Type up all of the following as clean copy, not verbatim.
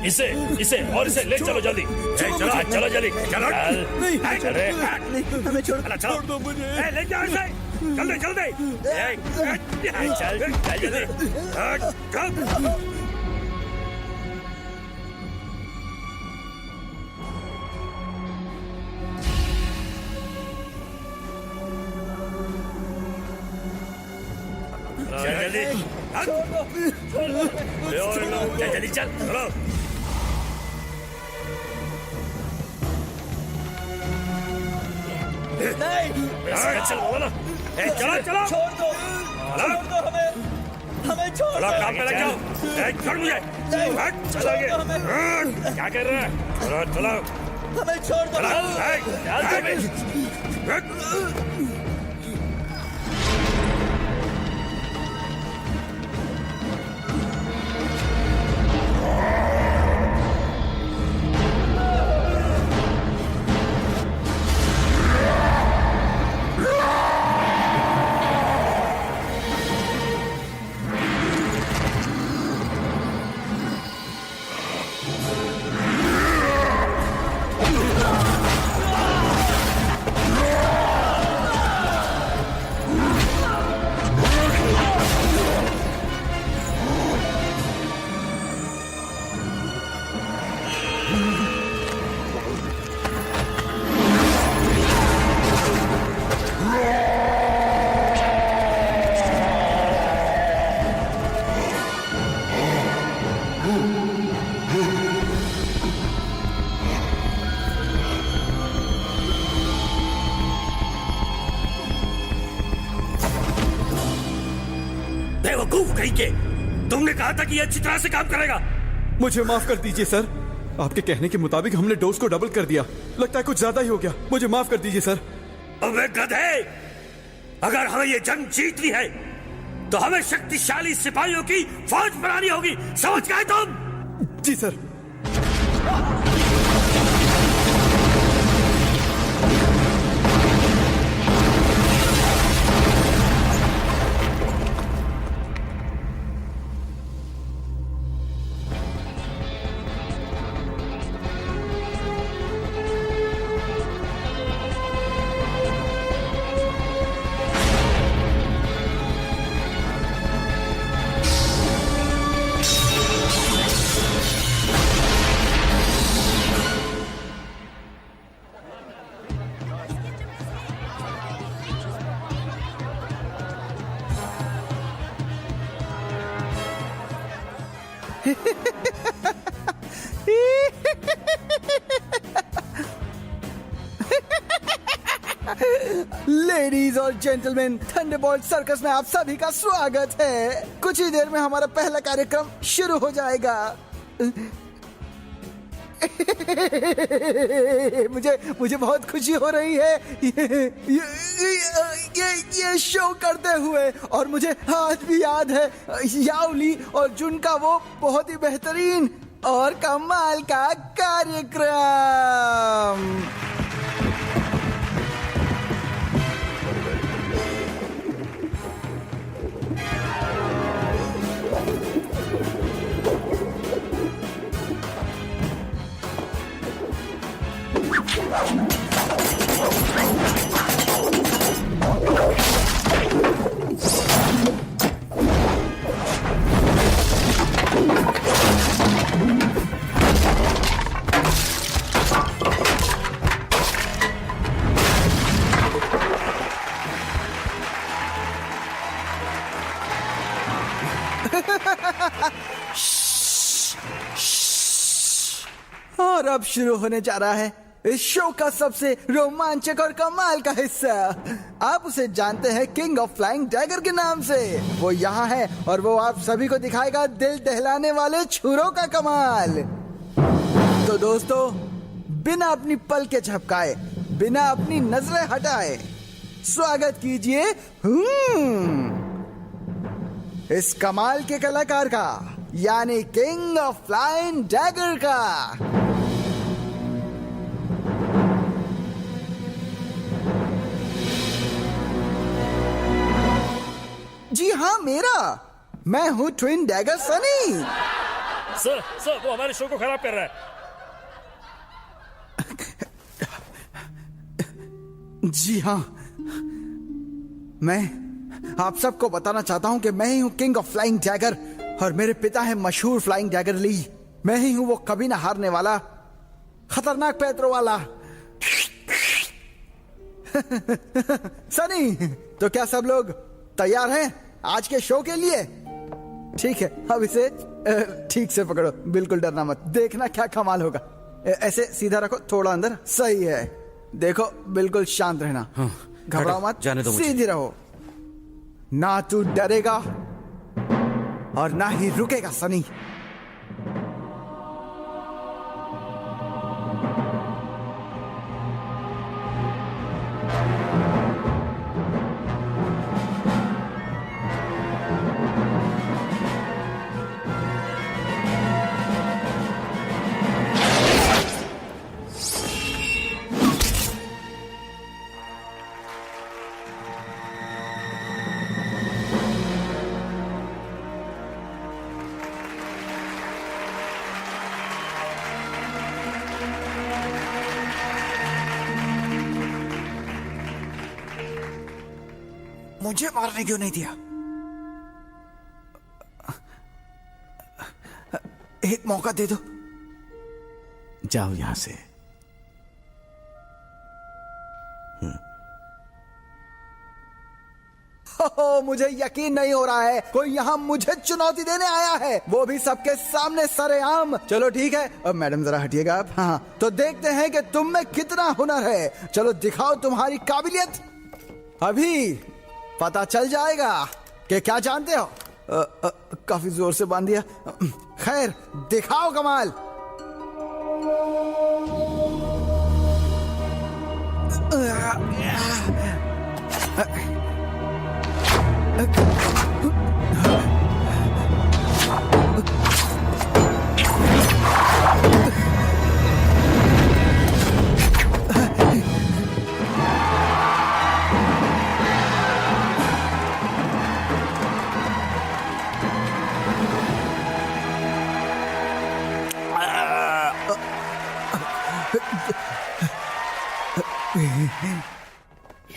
इसे इसे और इसे ले चलो जल्दी। चलो चलो जल्दी चलो। नहीं चल रे हमें छोड़ छोड़ दो मुझे। ले जाओ इसे जल्दी जल्दी। चल चल जल्दी चल। जल्दी जल्दी चल चलो। चल बोलो चलो चलो छोड़ दो हमें छोड़ दो। काम पे लग जाओ। छोड़ मुझे। चल आगे। क्या कर रहे हैं? चलो चलो हमें छोड़ दो। बेवकूफ कहीं के। तुमने कहा था कि ये अच्छी तरह से काम करेगा। मुझे माफ कर दीजिए सर, आपके कहने के मुताबिक हमने डोज को डबल कर दिया। लगता है कुछ ज्यादा ही हो गया। मुझे माफ कर दीजिए सर। अबे गधे, अगर हमें ये जंग जीतनी है तो हमें शक्तिशाली सिपाहियों की फौज बनानी होगी। समझ गए तुम? जी सर। लेडीज और जेंटलमैन, थंडरबोल्ट सर्कस में आप सभी का स्वागत है। कुछ ही देर में हमारा पहला कार्यक्रम शुरू हो जाएगा। मुझे बहुत खुशी हो रही है ये शो करते हुए, और मुझे आज भी याद है याओली और जुन का वो बहुत ही बेहतरीन और कमाल का कार्यक्रम। और अब शुरू होने जा रहा है इस शो का सबसे रोमांचक और कमाल का हिस्सा। आप उसे जानते हैं किंग ऑफ फ्लाइंग डैगर के नाम से। वो यहाँ है और वो आप सभी को दिखाएगा दिल दहलाने वाले छुरों का कमाल। तो दोस्तों, बिना अपनी पल के झपकाए, बिना अपनी नजरें हटाए, स्वागत कीजिए इस कमाल के कलाकार का, यानी किंग ऑफ फ्लाइंग डैगर का। जी हाँ, मेरा। मैं हूँ ट्विन डैगर सनी। सर वो हमारे शो को खराब कर रहा है। जी हाँ, मैं आप सबको बताना चाहता हूं कि मैं ही हूं किंग ऑफ फ्लाइंग डैगर और मेरे पिता है मशहूर फ्लाइंग डैगर ली। मैं ही हूं वो कभी ना हारने वाला खतरनाक पैरों वाला। सनी, तो क्या सब लोग तैयार हैं आज के शो के लिए? ठीक है, अब इसे ठीक से पकड़ो, बिल्कुल डरना मत, देखना क्या कमाल होगा। ऐसे सीधा रखो, थोड़ा अंदर, सही है। देखो, बिल्कुल शांत रहना, घबराओ मत, जाने दो मुझे। सीधी रहो। ना तू डरेगा और ना ही रुकेगा सनी। मुझे मारने क्यों नहीं दिया? एक मौका दे दो। जाओ यहां से। मुझे यकीन नहीं हो रहा है, कोई यहाँ मुझे चुनौती देने आया है, वो भी सबके सामने सरेआम। चलो ठीक है, अब मैडम जरा हटिएगा आप। हाँ, तो देखते हैं कि तुम में कितना हुनर है। चलो दिखाओ तुम्हारी काबिलियत, अभी पता चल जाएगा कि क्या जानते हो। काफी जोर से बांध दिया। खैर, दिखाओ कमाल।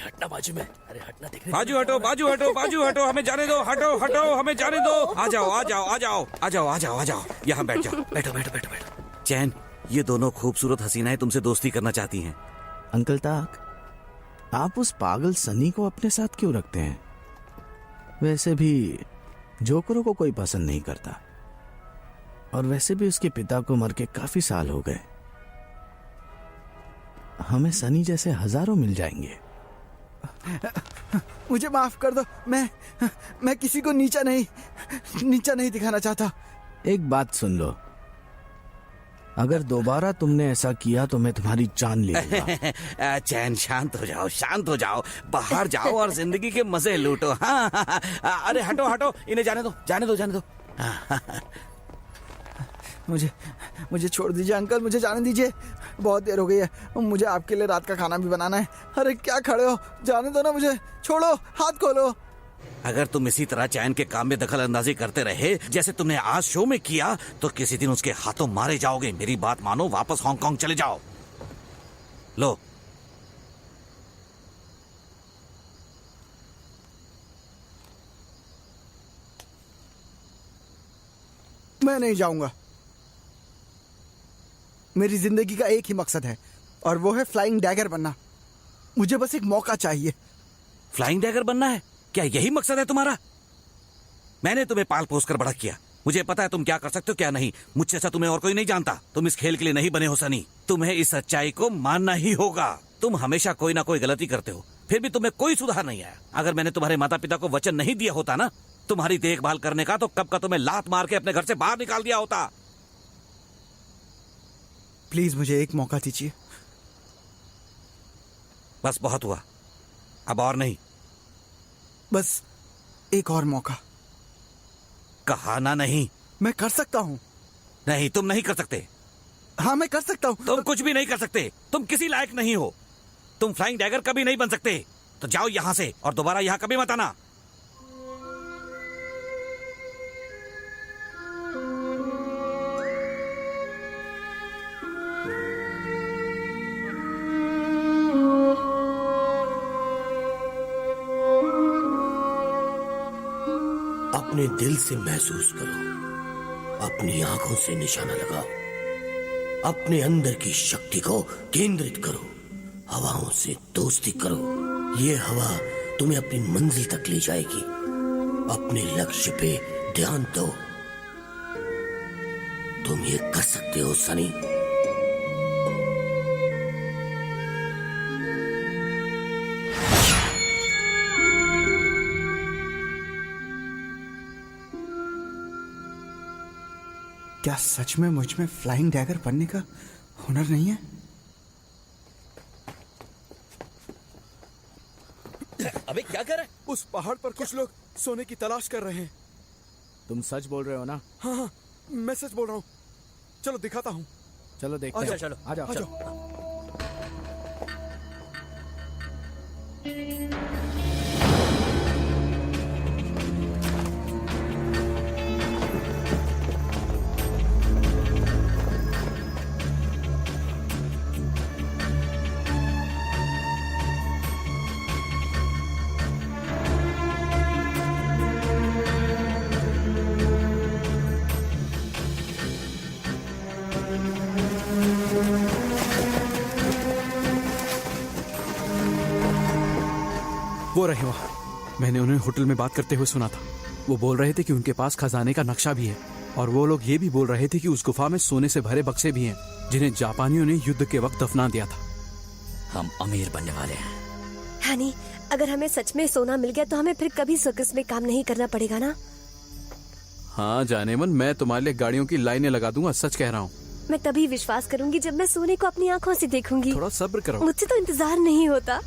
हटना बाजू में, अरे हटना, देखने बाजू हटो, बाजू हटो, बाजू हटो, हमें जाने दो, हटो हटो, हमें जाने दो। आ जाओ आ जाओ आ जाओ आ जाओ आ जाओ आ जाओ, यहाँ बैठ जाओ। बैठो बैठो बैठो बैठो। चैन, ये दोनों खूबसूरत हसीनाएं तुमसे दोस्ती करना चाहती हैं। अंकल ताक, आप उस पागल सनी को अपने साथ क्यों रखते हैं? वैसे भी जोकरों को कोई पसंद नहीं करता, और वैसे भी उसके पिता को मर के काफी साल हो गए। हमें सनी जैसे हजारों मिल जाएंगे। मुझे माफ कर दो, मैं किसी को नीचा नहीं दिखाना चाहता। एक बात सुन लो, अगर दोबारा तुमने ऐसा किया तो मैं तुम्हारी जान ले लूंगा। चैन, शांत हो जाओ, शांत हो जाओ, बाहर जाओ और जिंदगी के मजे लूटो। हाँ, अरे हटो हटो, इन्हें जाने दो, जाने दो, जाने दो। मुझे छोड़ दीजिए अंकल, मुझे जाने दीजिए, बहुत देर हो गई है, मुझे आपके लिए रात का खाना भी बनाना है। अरे क्या खड़े हो, जाने दो ना मुझे, छोड़ो, हाथ खोलो। अगर तुम इसी तरह चैन के काम में दखल अंदाजी करते रहे जैसे तुमने आज शो में किया, तो किसी दिन उसके हाथों मारे जाओगे। मेरी बात मानो, वापस हांगकांग चले जाओ। लो, मैं नहीं जाऊंगा। मेरी जिंदगी का एक ही मकसद है, और वो है फ्लाइंग डैगर बनना। मुझे बस एक मौका चाहिए। फ्लाइंग डैगर बनना है? क्या यही मकसद है तुम्हारा? मैंने तुम्हें पाल पोस कर बड़ा किया, मुझे पता है तुम क्या कर सकते हो क्या नहीं। मुझसे अच्छा तुम्हें और कोई नहीं जानता। तुम इस खेल के लिए नहीं बने हो सनी, तुम्हें इस सच्चाई को मानना ही होगा। तुम हमेशा कोई ना कोई गलती करते हो, फिर भी तुम्हें कोई सुधार नहीं आया। अगर मैंने तुम्हारे माता पिता को वचन नहीं दिया होता ना तुम्हारी देखभाल करने का, तो कब का तुम्हें लात मार के अपने घर से बाहर निकाल दिया होता। प्लीज मुझे एक मौका दीजिए। बस बहुत हुआ, अब और नहीं। बस एक और मौका। कहा ना नहीं। मैं कर सकता हूँ। नहीं, तुम नहीं कर सकते। हाँ, मैं कर सकता हूँ। तुम कुछ भी नहीं कर सकते, तुम किसी लायक नहीं हो। तुम फ्लाइंग डैगर कभी नहीं बन सकते। तो जाओ यहां से और दोबारा यहां कभी मत आना। अपने दिल से महसूस करो, अपनी आंखों से निशाना लगाओ, अपने अंदर की शक्ति को केंद्रित करो, हवाओं से दोस्ती करो। ये हवा तुम्हें अपनी मंजिल तक ले जाएगी। अपने लक्ष्य पे ध्यान दो। तुम ये कर सकते हो सनी। क्या सच में मुझ में फ्लाइंग डैगर बनने का हुनर नहीं है? अबे क्या कर रहा है? उस पहाड़ पर कुछ लोग सोने की तलाश कर रहे हैं। तुम सच बोल रहे हो ना? हाँ हाँ, मैं सच बोल रहा हूँ। चलो दिखाता हूँ। चलो देखते हैं। चलो आ जाओ। आ जाओ। वो रहे वहाँ। मैंने उन्हें होटल में बात करते हुए सुना था। वो बोल रहे थे कि उनके पास खजाने का नक्शा भी है, और वो लोग ये भी बोल रहे थे कि उस गुफा में सोने से भरे बक्से भी हैं, जिन्हें जापानियों ने युद्ध के वक्त दफना दिया था। हम अमीर बनने वाले हैं। हनी, अगर हमें सच में सोना मिल गया तो हमें फिर कभी सर्कस में काम नहीं करना पड़ेगा ना? हाँ जाने मन, मैं तुम्हारे लिए गाड़ियों की लाइनें लगा दूंगा, सच कह रहा हूँ। मैं तभी विश्वास करूंगी जब मैं सोने को अपनी आंखों से देखूंगी। थोड़ा सब्र करो। मुझसे तो इंतजार नहीं होता।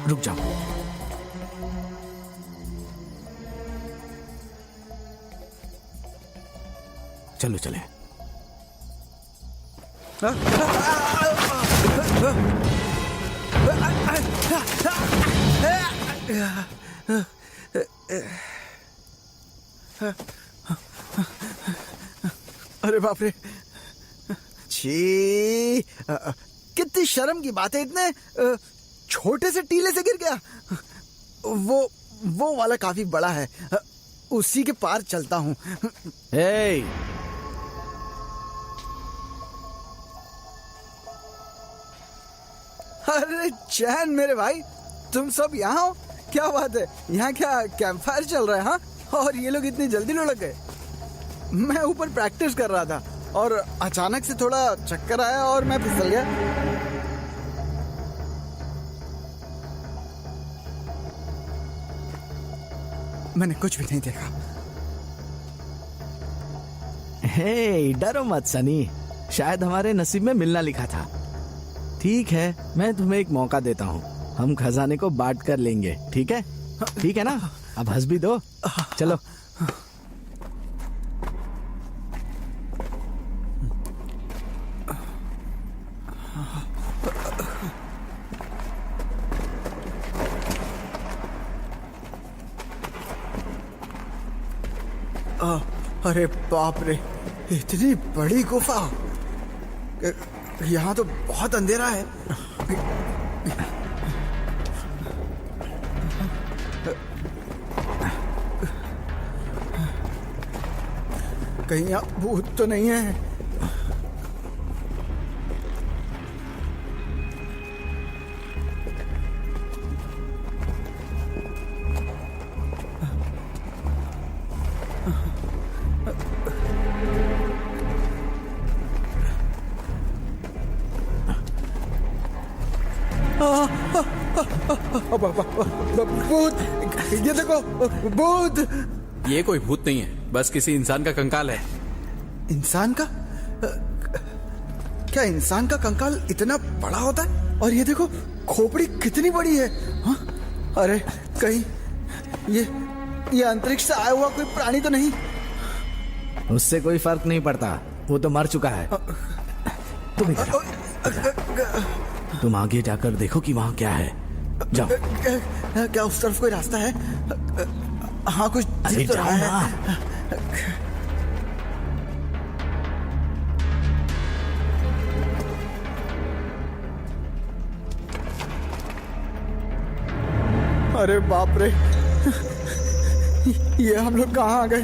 रुक जाओ। चलो चले। अरे बाप रे, छी, कितनी शर्म की बात है। इतने छोटे से टीले से गिर गया। वो वाला काफी बड़ा है, उसी के पार चलता हूँ। हे, अरे चैन मेरे भाई, तुम सब यहाँ हो? क्या बात है, यहाँ क्या कैंप फायर चल रहा है? हाँ, और ये लोग इतनी जल्दी लुढ़क गए। मैं ऊपर प्रैक्टिस कर रहा था और अचानक से थोड़ा चक्कर आया और मैं फिसल गया। मैंने कुछ भी नहीं देखा। हे, डरो मत सनी, शायद हमारे नसीब में मिलना लिखा था। ठीक है, मैं तुम्हें एक मौका देता हूँ, हम खजाने को बांट कर लेंगे। ठीक है? ठीक है ना? अब हंस भी दो। चलो। अरे बाप रे, इतनी बड़ी गुफा। यहाँ तो बहुत अंधेरा है। कहीं यहाँ भूत तो नहीं है? भूत, ये देखो, भूत। ये कोई भूत नहीं है, बस किसी इंसान का कंकाल है। इंसान का? क्या इंसान का कंकाल इतना बड़ा होता है? और ये देखो, खोपड़ी कितनी बड़ी है। हाँ? अरे कहीं ये अंतरिक्ष से आया हुआ कोई प्राणी तो नहीं? उससे कोई फर्क नहीं पड़ता, वो तो मर चुका है। तुम इधर आओ। तुम आगे जाकर देखो कि वहां क्या है। जाओ। क्या उस तरफ कोई रास्ता है? हाँ, कुछ अरे दिख तो जाओ रहा ना। है। अरे बाप रे, ये हम लोग कहाँ आ गए?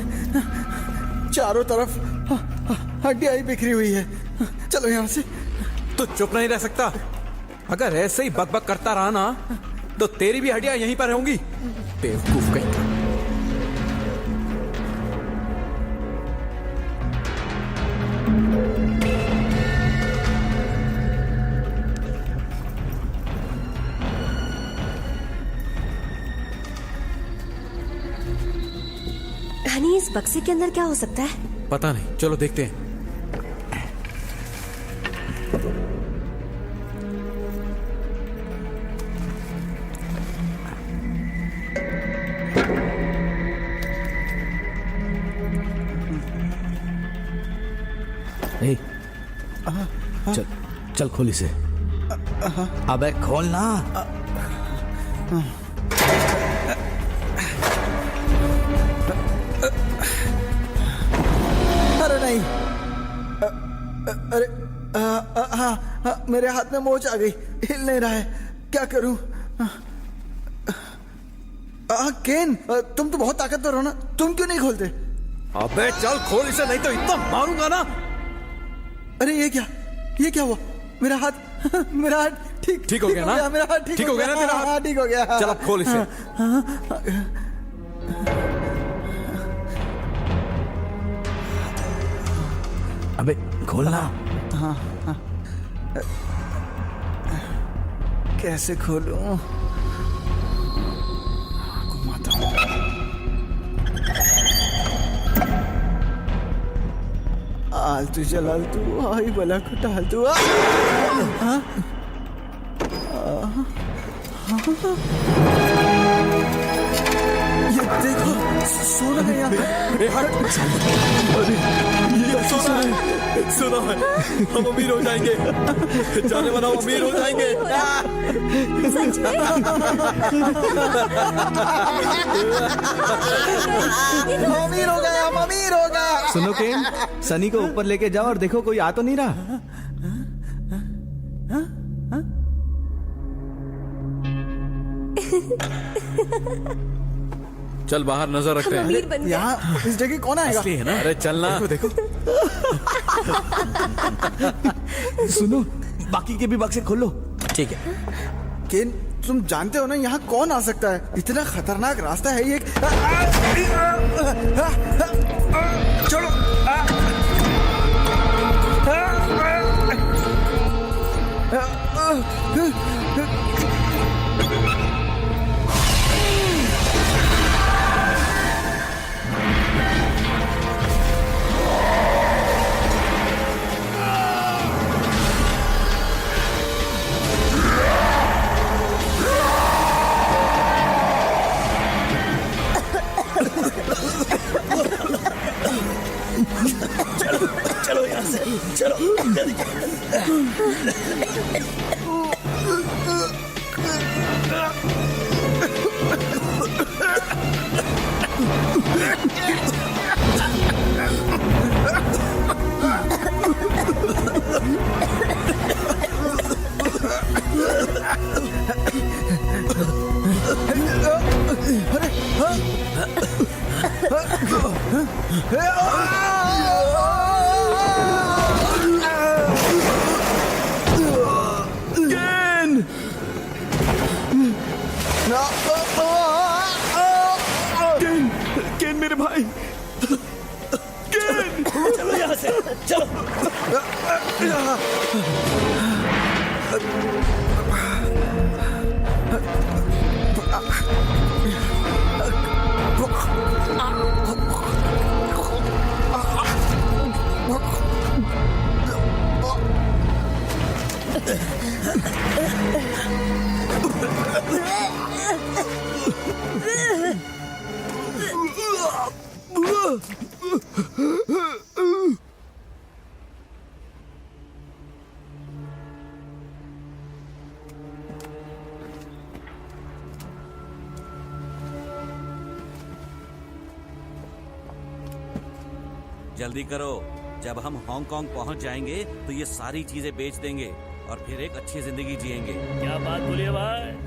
चारों तरफ हड्डियां ही बिखरी हुई है। चलो यहाँ से। तो चुप नहीं रह सकता। अगर ऐसे ही बकबक करता रहा ना तो तेरी भी हड्डियां यहीं पर होंगी। बेवकूफ कहीं का। हनी, इस बक्से के अंदर क्या हो सकता है? पता नहीं, चलो देखते हैं। ए, चल चल खोल इसे। अबे खोल ना। अरे नहीं। अरे हाँ, मेरे हाथ में मोच आ गई, हिल नहीं रहा है। क्या करूं? केन, तुम तो बहुत ताकतवर हो ना, तुम क्यों नहीं खोलते? अबे चल खोल इसे, नहीं तो इतना मारूंगा ना। अरे ये क्या हुआ? मेरा हाथ ठीक हो गया ना? मेरा हाथ ठीक हो गया ना? तेरा हाथ ठीक हो गया। चल अब खोल इसे। अबे खोलना। कैसे खोलूं? घुमाता हूं। आलतू चलालतू आई बला को टालतू। ये देखो, सोना है यहाँ। सुना है, हम अमीर हो जाएंगे। जाने वाला अमीर हो जाएंगे। सच में? अमीर हो गया, हम अमीर हो गया। सुनो केन, सनी को ऊपर लेके जाओ और देखो कोई आ तो नहीं रहा। चल बाहर नजर रखते हैं। अमीर बन गया। यहाँ इस जगह कौन आएगा? असली है ना? अरे चलना। देखो, सुनो, बाकी के भी बक्से खोलो। ठीक है। केन, तुम जानते हो ना यहाँ कौन आ सकता है? इतना खतरनाक रास्ता है ये। छोड़ो। चलो यहाँ से, चलो जल्दी। केन मेरे भाई, चलो यहाँ से, चलो। जल्दी करो, जब हम हांगकांग पहुंच जाएंगे तो ये सारी चीजें बेच देंगे और फिर एक अच्छी जिंदगी जिएंगे। क्या बात बोलिए भाई।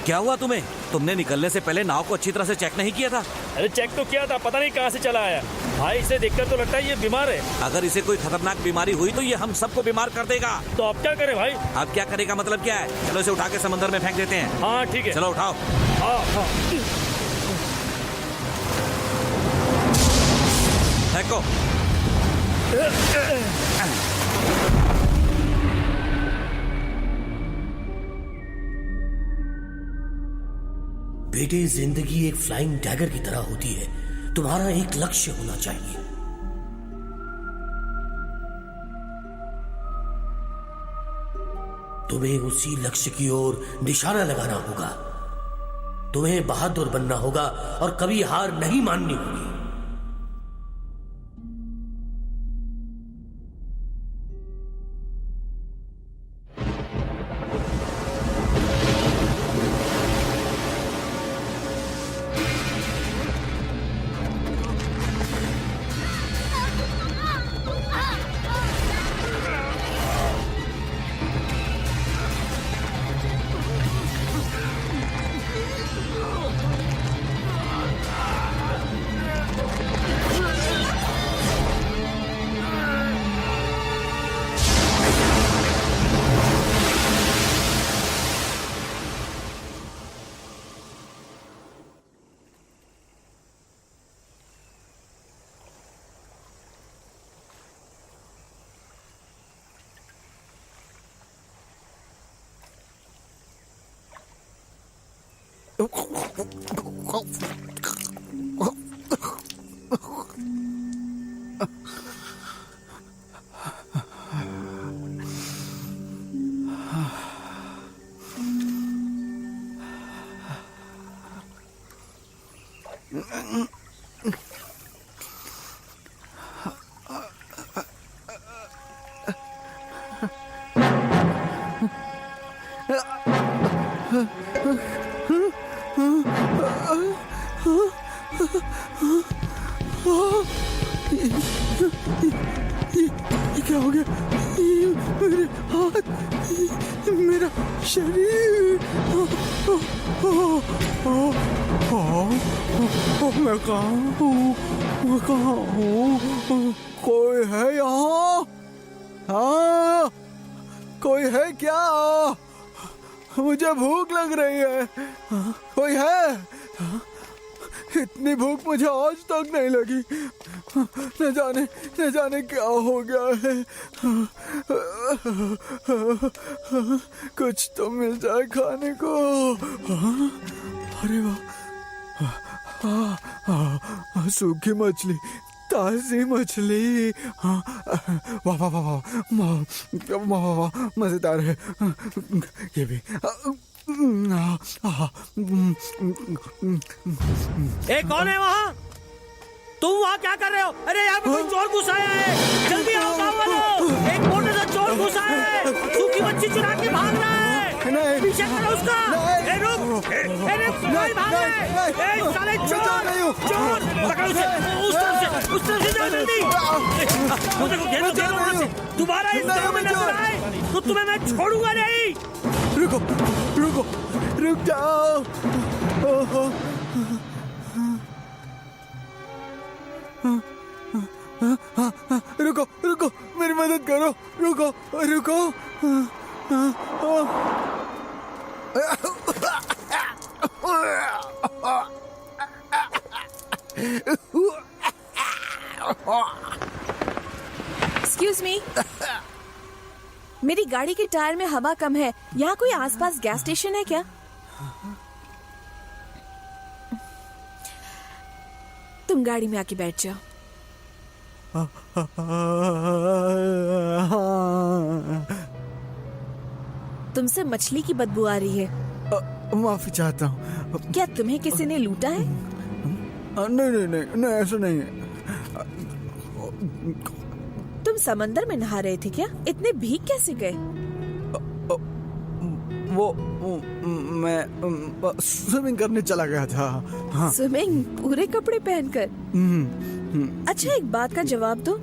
क्या हुआ तुम्हें? तुमने निकलने से पहले नाव को अच्छी तरह से चेक नहीं किया था? अरे चेक तो किया था, पता नहीं कहाँ से चला आया। भाई इसे देखकर तो लगता है ये बीमार है। अगर इसे कोई खतरनाक बीमारी हुई तो ये हम सबको बीमार कर देगा। तो अब क्या करें भाई? अब क्या करेगा मतलब क्या है? चलो इसे उठा के समंदर में फेंक देते हैं। हाँ ठीक है, चलो उठाओ। हाँ हाँ। फेंको। बेटे, जिंदगी एक फ्लाइंग डैगर की तरह होती है। तुम्हारा एक लक्ष्य होना चाहिए। तुम्हें उसी लक्ष्य की ओर निशाना लगाना होगा। तुम्हें बहादुर बनना होगा और कभी हार नहीं माननी होगी। ये क्या हो गया? ये मेरे हाथ, मेरा शरीर, मैं कहाँ हूँ? मैं कहाँ हूँ? कोई है यहाँ? हाँ, कोई है क्या? मुझे भूख लग रही है। कोई है? इतनी भूख मुझे आज तक नहीं लगी। न जाने क्या हो गया है। कुछ तो मिल जाए खाने को। अरे वाह, सूखी मछली, ताजी मछली। वाह वाह वाह वाह, मजेदार है ये भी। कौन है वहाँ? तुम वहाँ क्या कर रहे हो? अरे यहाँ पे कोई चोर घुस आया है, जल्दी आओ गाँव वालों। एक मोटे सा चोर घुस आया है, सूखी मच्छी चुरा के भाग रहा है। नहीं, पीछे करो उसका। रुक, भाग साले चोर, पकड़ो उसे। उस तरफ से जाओ जल्दी। मुझे को घेरो वहाँ से। दोबारा इस गाँव में नजर आए तो तुम्हें मैं छोड़ूंगा नहीं। रुक जाओ। रुको, मदद करो, रुको रुको। एक्सक्यूज मी, मेरी गाड़ी के टायर में हवा कम है। यहाँ कोई आसपास गैस स्टेशन है क्या? तुम गाड़ी में आके बैठ जाओ। तुमसे मछली की बदबू आ रही है। माफी चाहता हूँ। क्या तुम्हें किसी ने लूटा है? नहीं नहीं नहीं नहीं, ऐसा नहीं है। तुम समंदर में नहा रहे थे क्या? इतने भीग कैसे गए? वो मैं स्विमिंग करने चला गया था। हाँ। स्विमिंग पूरे कपड़े पहनकर? अच्छा, एक बात का जवाब दो,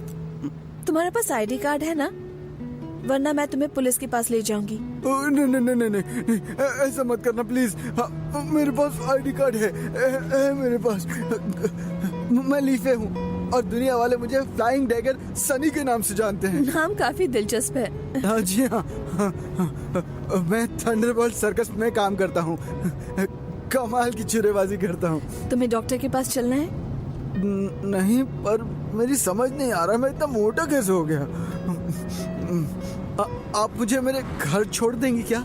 तुम्हारे पास आईडी कार्ड है ना? वरना मैं तुम्हें पुलिस के पास ले जाऊंगी। नहीं नहीं नहीं नहीं, ऐसा मत करना प्लीज। मेरे पास आईडी कार्ड है मेरे पास। मैं लीफे हूँ और दुनिया वाले मुझे फ्लाइंग डैगर सनी के नाम से जानते हैं। नाम काफी दिलचस्प है। हाँ जी हाँ, मैं थंडरबोल्ट सर्कस में काम करता हूँ। कमाल की चुरेबाजी करता हूँ। तुम्हें डॉक्टर के पास चलना है? नहीं, पर मेरी समझ नहीं आ रहा मैं इतना मोटा कैसे हो गया। आप मुझे मेरे घर छोड़ देंगी क्या?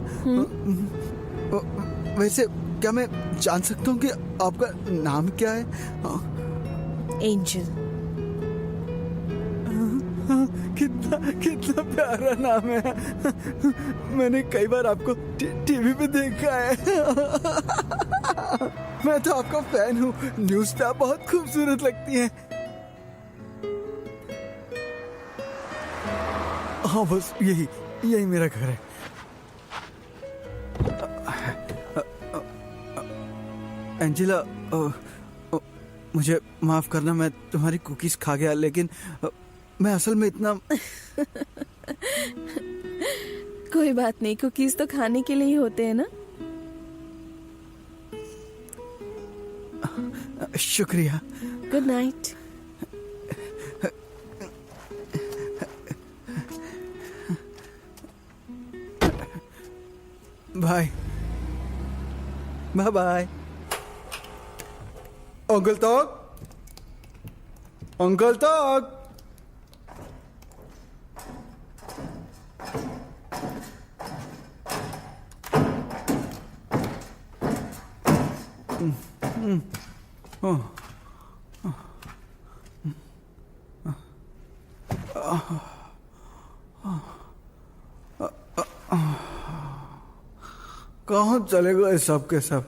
वैसे क्या मैं जान सकता हूँ कि आपका नाम क्या है? एंजल। कितना कितना प्यारा नाम है। मैंने कई बार आपको टीवी पे देखा है। मैं तो आपका फैन हूँ। न्यूज़ पे आप बहुत खूबसूरत लगती हैं। हाँ, बस यही मेरा घर है। एंजेला, मुझे माफ करना, मैं तुम्हारी कुकीज खा गया, लेकिन मैं असल में इतना कोई बात नहीं, कुकीज तो खाने के लिए ही होते हैं ना। शुक्रिया। Good night. Bye bye bye. Uncle तक, अंकल तक। कहाँ चले गए सब के सब?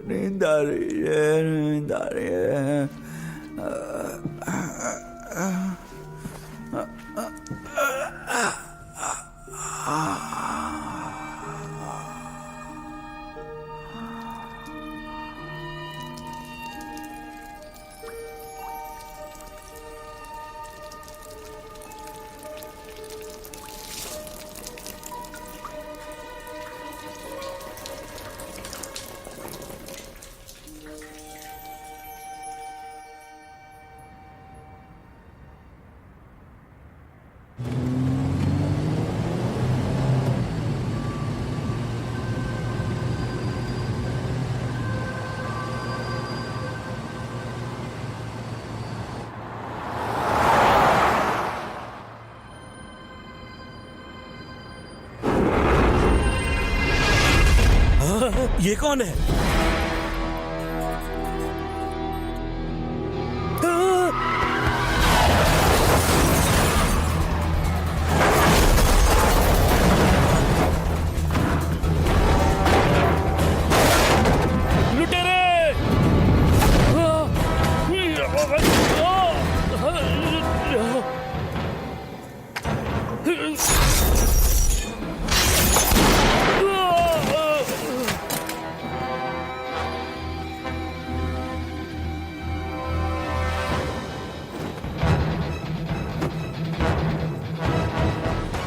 नींद आ रही है, नींद आ रही है। ये कौन है?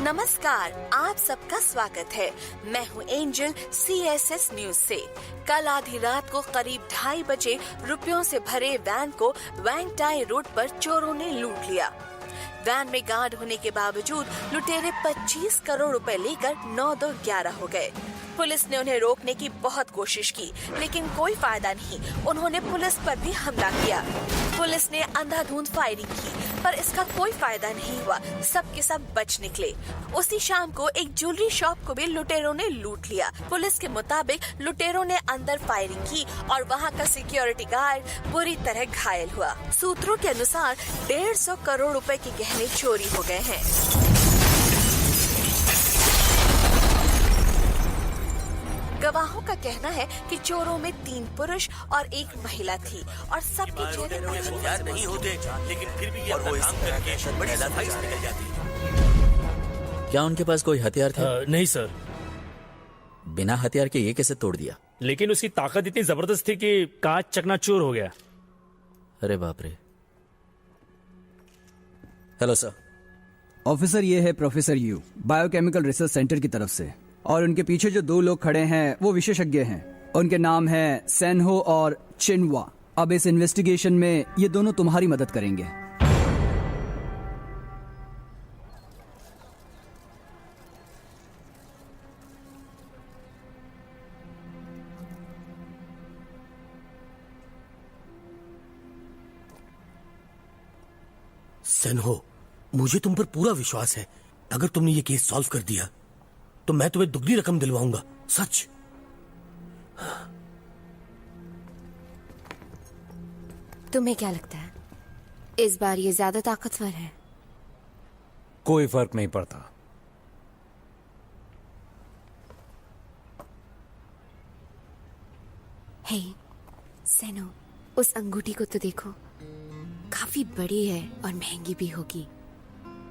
नमस्कार, आप सबका स्वागत है। मैं हूं एंजल CSS न्यूज से। कल आधी रात को करीब 2:30 बजे रुपयों से भरे वैन को वैंगटाई रोड पर चोरों ने लूट लिया। वैन में गार्ड होने के बावजूद लुटेरे 25 करोड़ रुपए लेकर 9-2-11 हो गए। पुलिस ने उन्हें रोकने की बहुत कोशिश की, लेकिन कोई फायदा नहीं। उन्होंने पुलिस पर भी हमला किया। पुलिस ने अंधाधुंध फायरिंग की, पर इसका कोई फायदा नहीं हुआ। सब के सब बच निकले। उसी शाम को एक ज्वेलरी शॉप को भी लुटेरों ने लूट लिया। पुलिस के मुताबिक लुटेरों ने अंदर फायरिंग की और वहां का सिक्योरिटी गार्ड बुरी तरह घायल हुआ। सूत्रों के अनुसार 150 करोड़ रुपए के गहने चोरी हो गए हैं। गवाहों का कहना है कि चोरों में 3 पुरुष और 1 महिला थी और सबके चेहरे पर हथियार नहीं होते, लेकिन फिर भी ये अपना काम करके बड़ी सफाई से निकल जाती है। क्या उनके पास कोई हथियार थे? नहीं सर, बिना हथियार के ये कैसे तोड़ दिया? लेकिन उसकी ताकत इतनी जबरदस्त थी कि कांच चकनाचूर हो गया। अरे बाप रे। Hello sir. ऑफिसर, ये है professor you, biochemical research centre की तरफ से। और उनके पीछे जो 2 लोग खड़े हैं वो विशेषज्ञ हैं। उनके नाम है सेनहो और चिनवा। अब इस इन्वेस्टिगेशन में ये दोनों तुम्हारी मदद करेंगे। सेनहो, मुझे तुम पर पूरा विश्वास है। अगर तुमने ये केस सॉल्व कर दिया तो मैं तुम्हें दुगनी रकम दिलवाऊंगा, सच। तुम्हें क्या लगता है इस बार ये ज्यादा ताकतवर है? कोई फर्क नहीं पड़ता। हे सेनो, उस अंगूठी को तो देखो, काफी बड़ी है और महंगी भी होगी।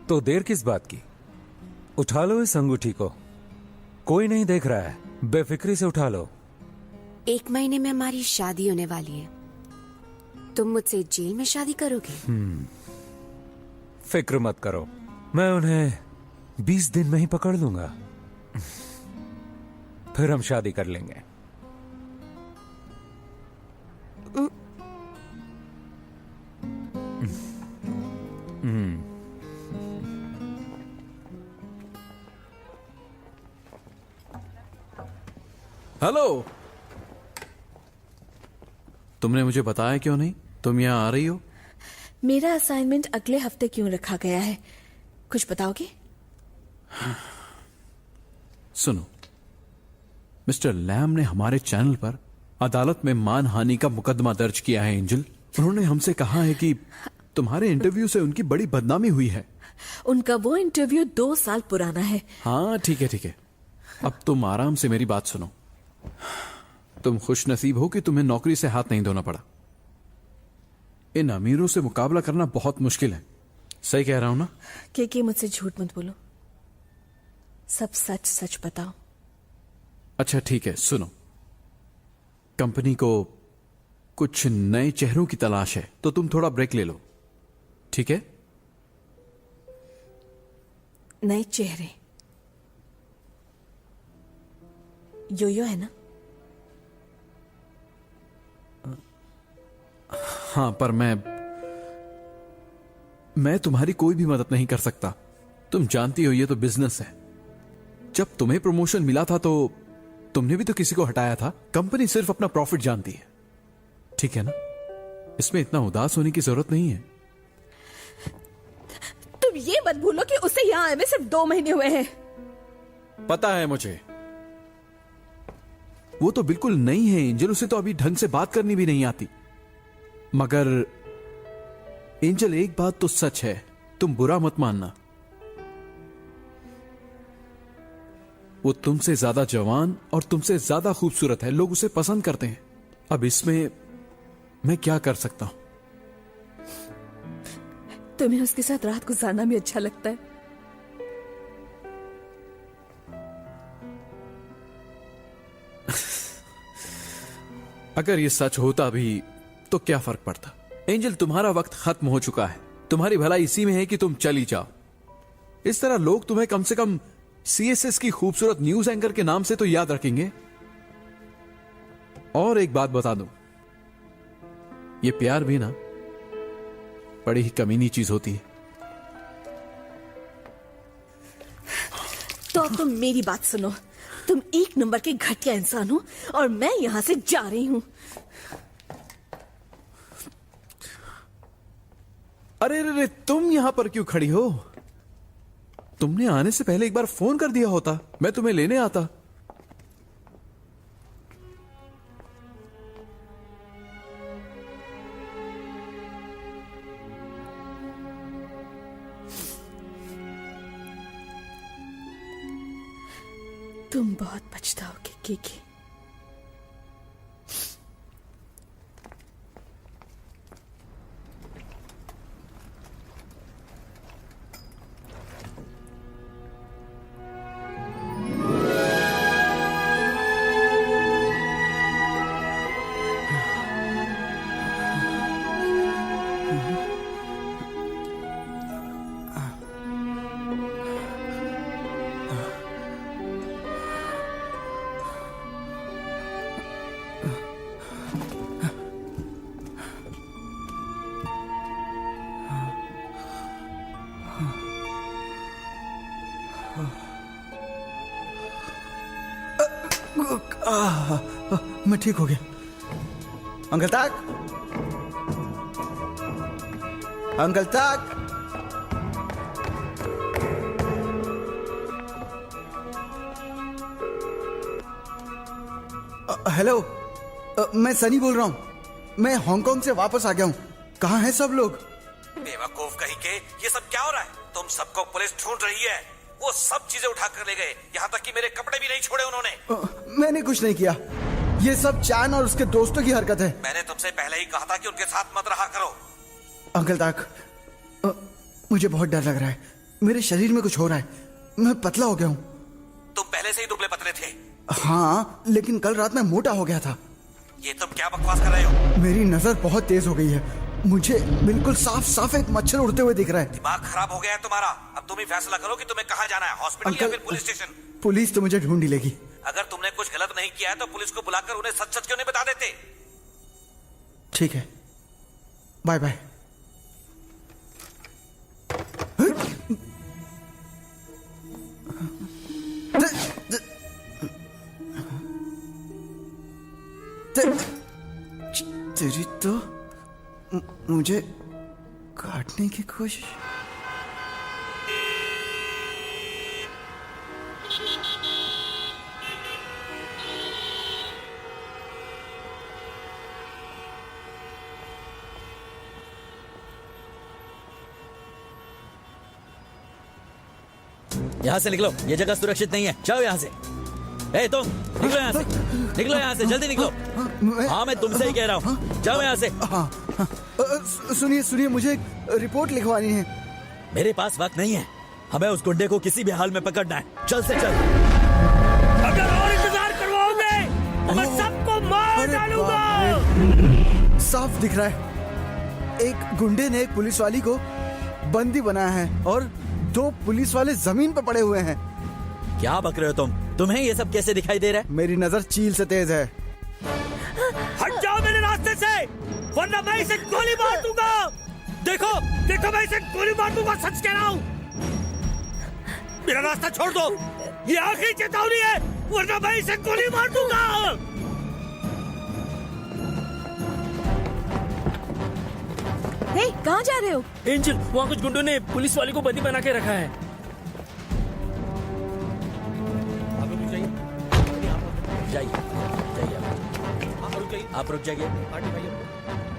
तो देर किस बात की? उठा लो इस अंगूठी को, कोई नहीं देख रहा है, बेफिक्री से उठा लो। 1 महीने में हमारी शादी होने वाली है। तुम मुझसे जेल में शादी करोगे? फिक्र मत करो, मैं उन्हें 20 दिन में ही पकड़ लूंगा। फिर हम शादी कर लेंगे। हेलो, तुमने मुझे बताया क्यों नहीं? तुम यहाँ आ रही हो? मेरा असाइनमेंट अगले हफ्ते क्यों रखा गया है, कुछ बताओगे? सुनो, मिस्टर लैम ने हमारे चैनल पर अदालत में मानहानि का मुकदमा दर्ज किया है। एंजल, उन्होंने हमसे कहा है कि तुम्हारे इंटरव्यू से उनकी बड़ी बदनामी हुई है। उनका वो इंटरव्यू 2 साल पुराना है। हाँ ठीक है ठीक है, अब तुम आराम से मेरी बात सुनो। तुम खुश नसीब हो कि तुम्हें नौकरी से हाथ नहीं धोना पड़ा। इन अमीरों से मुकाबला करना बहुत मुश्किल है। सही कह रहा हूं ना? के मुझसे झूठ मत बोलो, सब सच सच बताओ। अच्छा ठीक है, सुनो, कंपनी को कुछ नए चेहरों की तलाश है, तो तुम थोड़ा ब्रेक ले लो, ठीक है? नए चेहरे? यो है ना? हाँ, पर मैं तुम्हारी कोई भी मदद नहीं कर सकता। तुम जानती हो ये तो बिजनेस है। जब तुम्हें प्रमोशन मिला था तो तुमने भी तो किसी को हटाया था। कंपनी सिर्फ अपना प्रॉफिट जानती है, ठीक है ना? इसमें इतना उदास होने की जरूरत नहीं है। तुम ये मत भूलो कि उसे यहाँ आए में सिर्फ 2 महीने हुए हैं। पता है मुझे, वो तो बिल्कुल नई है एंजल, उसे तो अभी ढंग से बात करनी भी नहीं आती। मगर एंजल, एक बात तो सच है, तुम बुरा मत मानना, वो तुमसे ज्यादा जवान और तुमसे ज्यादा खूबसूरत है। लोग उसे पसंद करते हैं। अब इसमें मैं क्या कर सकता हूं? तुम्हें उसके साथ रात गुजारना भी अच्छा लगता है। अगर ये सच होता भी तो क्या फर्क पड़ता? एंजल, तुम्हारा वक्त खत्म हो चुका है। तुम्हारी भलाई इसी में है कि तुम चली जाओ। इस तरह लोग तुम्हें कम से कम सीएसएस की खूबसूरत न्यूज एंकर के नाम से तो याद रखेंगे। और एक बात बता दूं, ये प्यार भी ना बड़ी ही कमीनी चीज होती है। तो अब तुम मेरी बात सुनो। तुम एक नंबर के घटिया इंसान हो और मैं यहाँ से जा रही हूँ। अरे अरे, तुम यहां पर क्यों खड़ी हो? तुमने आने से पहले एक बार फोन कर दिया होता, मैं तुम्हें लेने आता। तुम बहुत पछताओगे कीकी। मैं ठीक हो गया। अंकल ताक, अंकल ताक। हेलो, मैं सनी बोल रहा हूँ। मैं हांगकांग से वापस आ गया हूँ। कहाँ हैं सब लोग? बेवकूफ कहीं के, ये सब क्या हो रहा है? तुम सबको पुलिस ढूंढ रही है। वो सब चीजें उठा कर ले गए, यहाँ तक कि मेरे कपड़े भी नहीं छोड़े उन्होंने। मैंने कुछ नहीं किया। ये सब चान और उसके दोस्तों की हरकत है। मैंने तुमसे पहले ही कहा था कि उनके साथ मत रहा करो। अंकल ताक, मुझे बहुत डर लग रहा है। मेरे शरीर में कुछ हो रहा है। मैं पतला हो गया हूँ। तुम पहले से ही दुबले पतले थे। हाँ, लेकिन कल रात में मोटा हो गया था। ये तुम क्या बकवास कर रहे हो? मेरी नजर बहुत तेज हो गई है। मुझे बिल्कुल साफ साफ एक मच्छर उड़ते हुए दिख रहा है। दिमाग खराब हो गया है तुम्हारा। अब तुम ही फैसला करो कि तुम्हें कहाँ जाना है, हॉस्पिटल या फिर पुलिस स्टेशन। पुलिस तो मुझे ढूंढ ही लेगी। अगर तुमने कुछ गलत नहीं किया है तो पुलिस को बुलाकर उन्हें सच सच क्यों नहीं बता देते? ठीक है, बाय बाय। तेरी तो मुझे काटने की कोशिश। यहाँ से निकलो, ये जगह सुरक्षित नहीं है। जाओ यहाँ से। ए तुम, निकलो यहाँ से, निकलो यहाँ से, जल्दी निकलो। हाँ, मैं तुमसे ही कह रहा हूँ, जाओ यहाँ से। सुनिए सुनिए, मुझे एक रिपोर्ट लिखवानी है। मेरे पास वक्त नहीं है। हमें उस गुंडे को किसी भी हाल में पकड़ना है। चल से चल। अगर और इंतजार करवाओगे तो मैं सबको मार डालूंगा। साफ दिख रहा है, एक गुंडे ने एक पुलिस वाली को बंदी बनाया है और 2 पुलिस वाले जमीन पर पड़े हुए हैं। क्या बक रहे हो तुम? तुम्हें ये सब कैसे दिखाई दे रहा है? मेरी नजर चील से तेज है। हट जाओ मेरे रास्ते से, वरना मैं इसे गोली मार दूंगा। देखो देखो, मैं इसे गोली मार दूंगा, सच कह रहा हूँ। मेरा रास्ता छोड़ दो, ये आखिरी चेतावनी है, वरना मैं इसे गोली मार दूंगा। हे, कहाँ जा रहे हो? एंजल, वहाँ कुछ गुंडों ने पुलिस वाले को बंदी बना के रखा है। जाइए, आप रुक जाइए।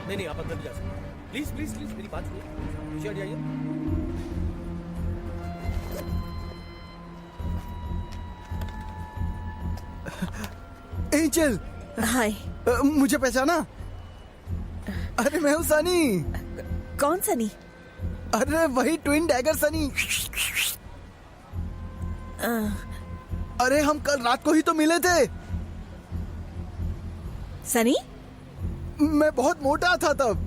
नहीं, आप अंदर जा सकते। प्लीज प्लीज प्लीज, मेरी बात सुनिए। जाइए। एंजल, हाय। मुझे पहचाना? अरे मैं हूँ सनी। कौन सनी? अरे वही ट्विन डैगर सनी। अरे हम कल रात को ही तो मिले थे। सनी? मैं बहुत मोटा था तब।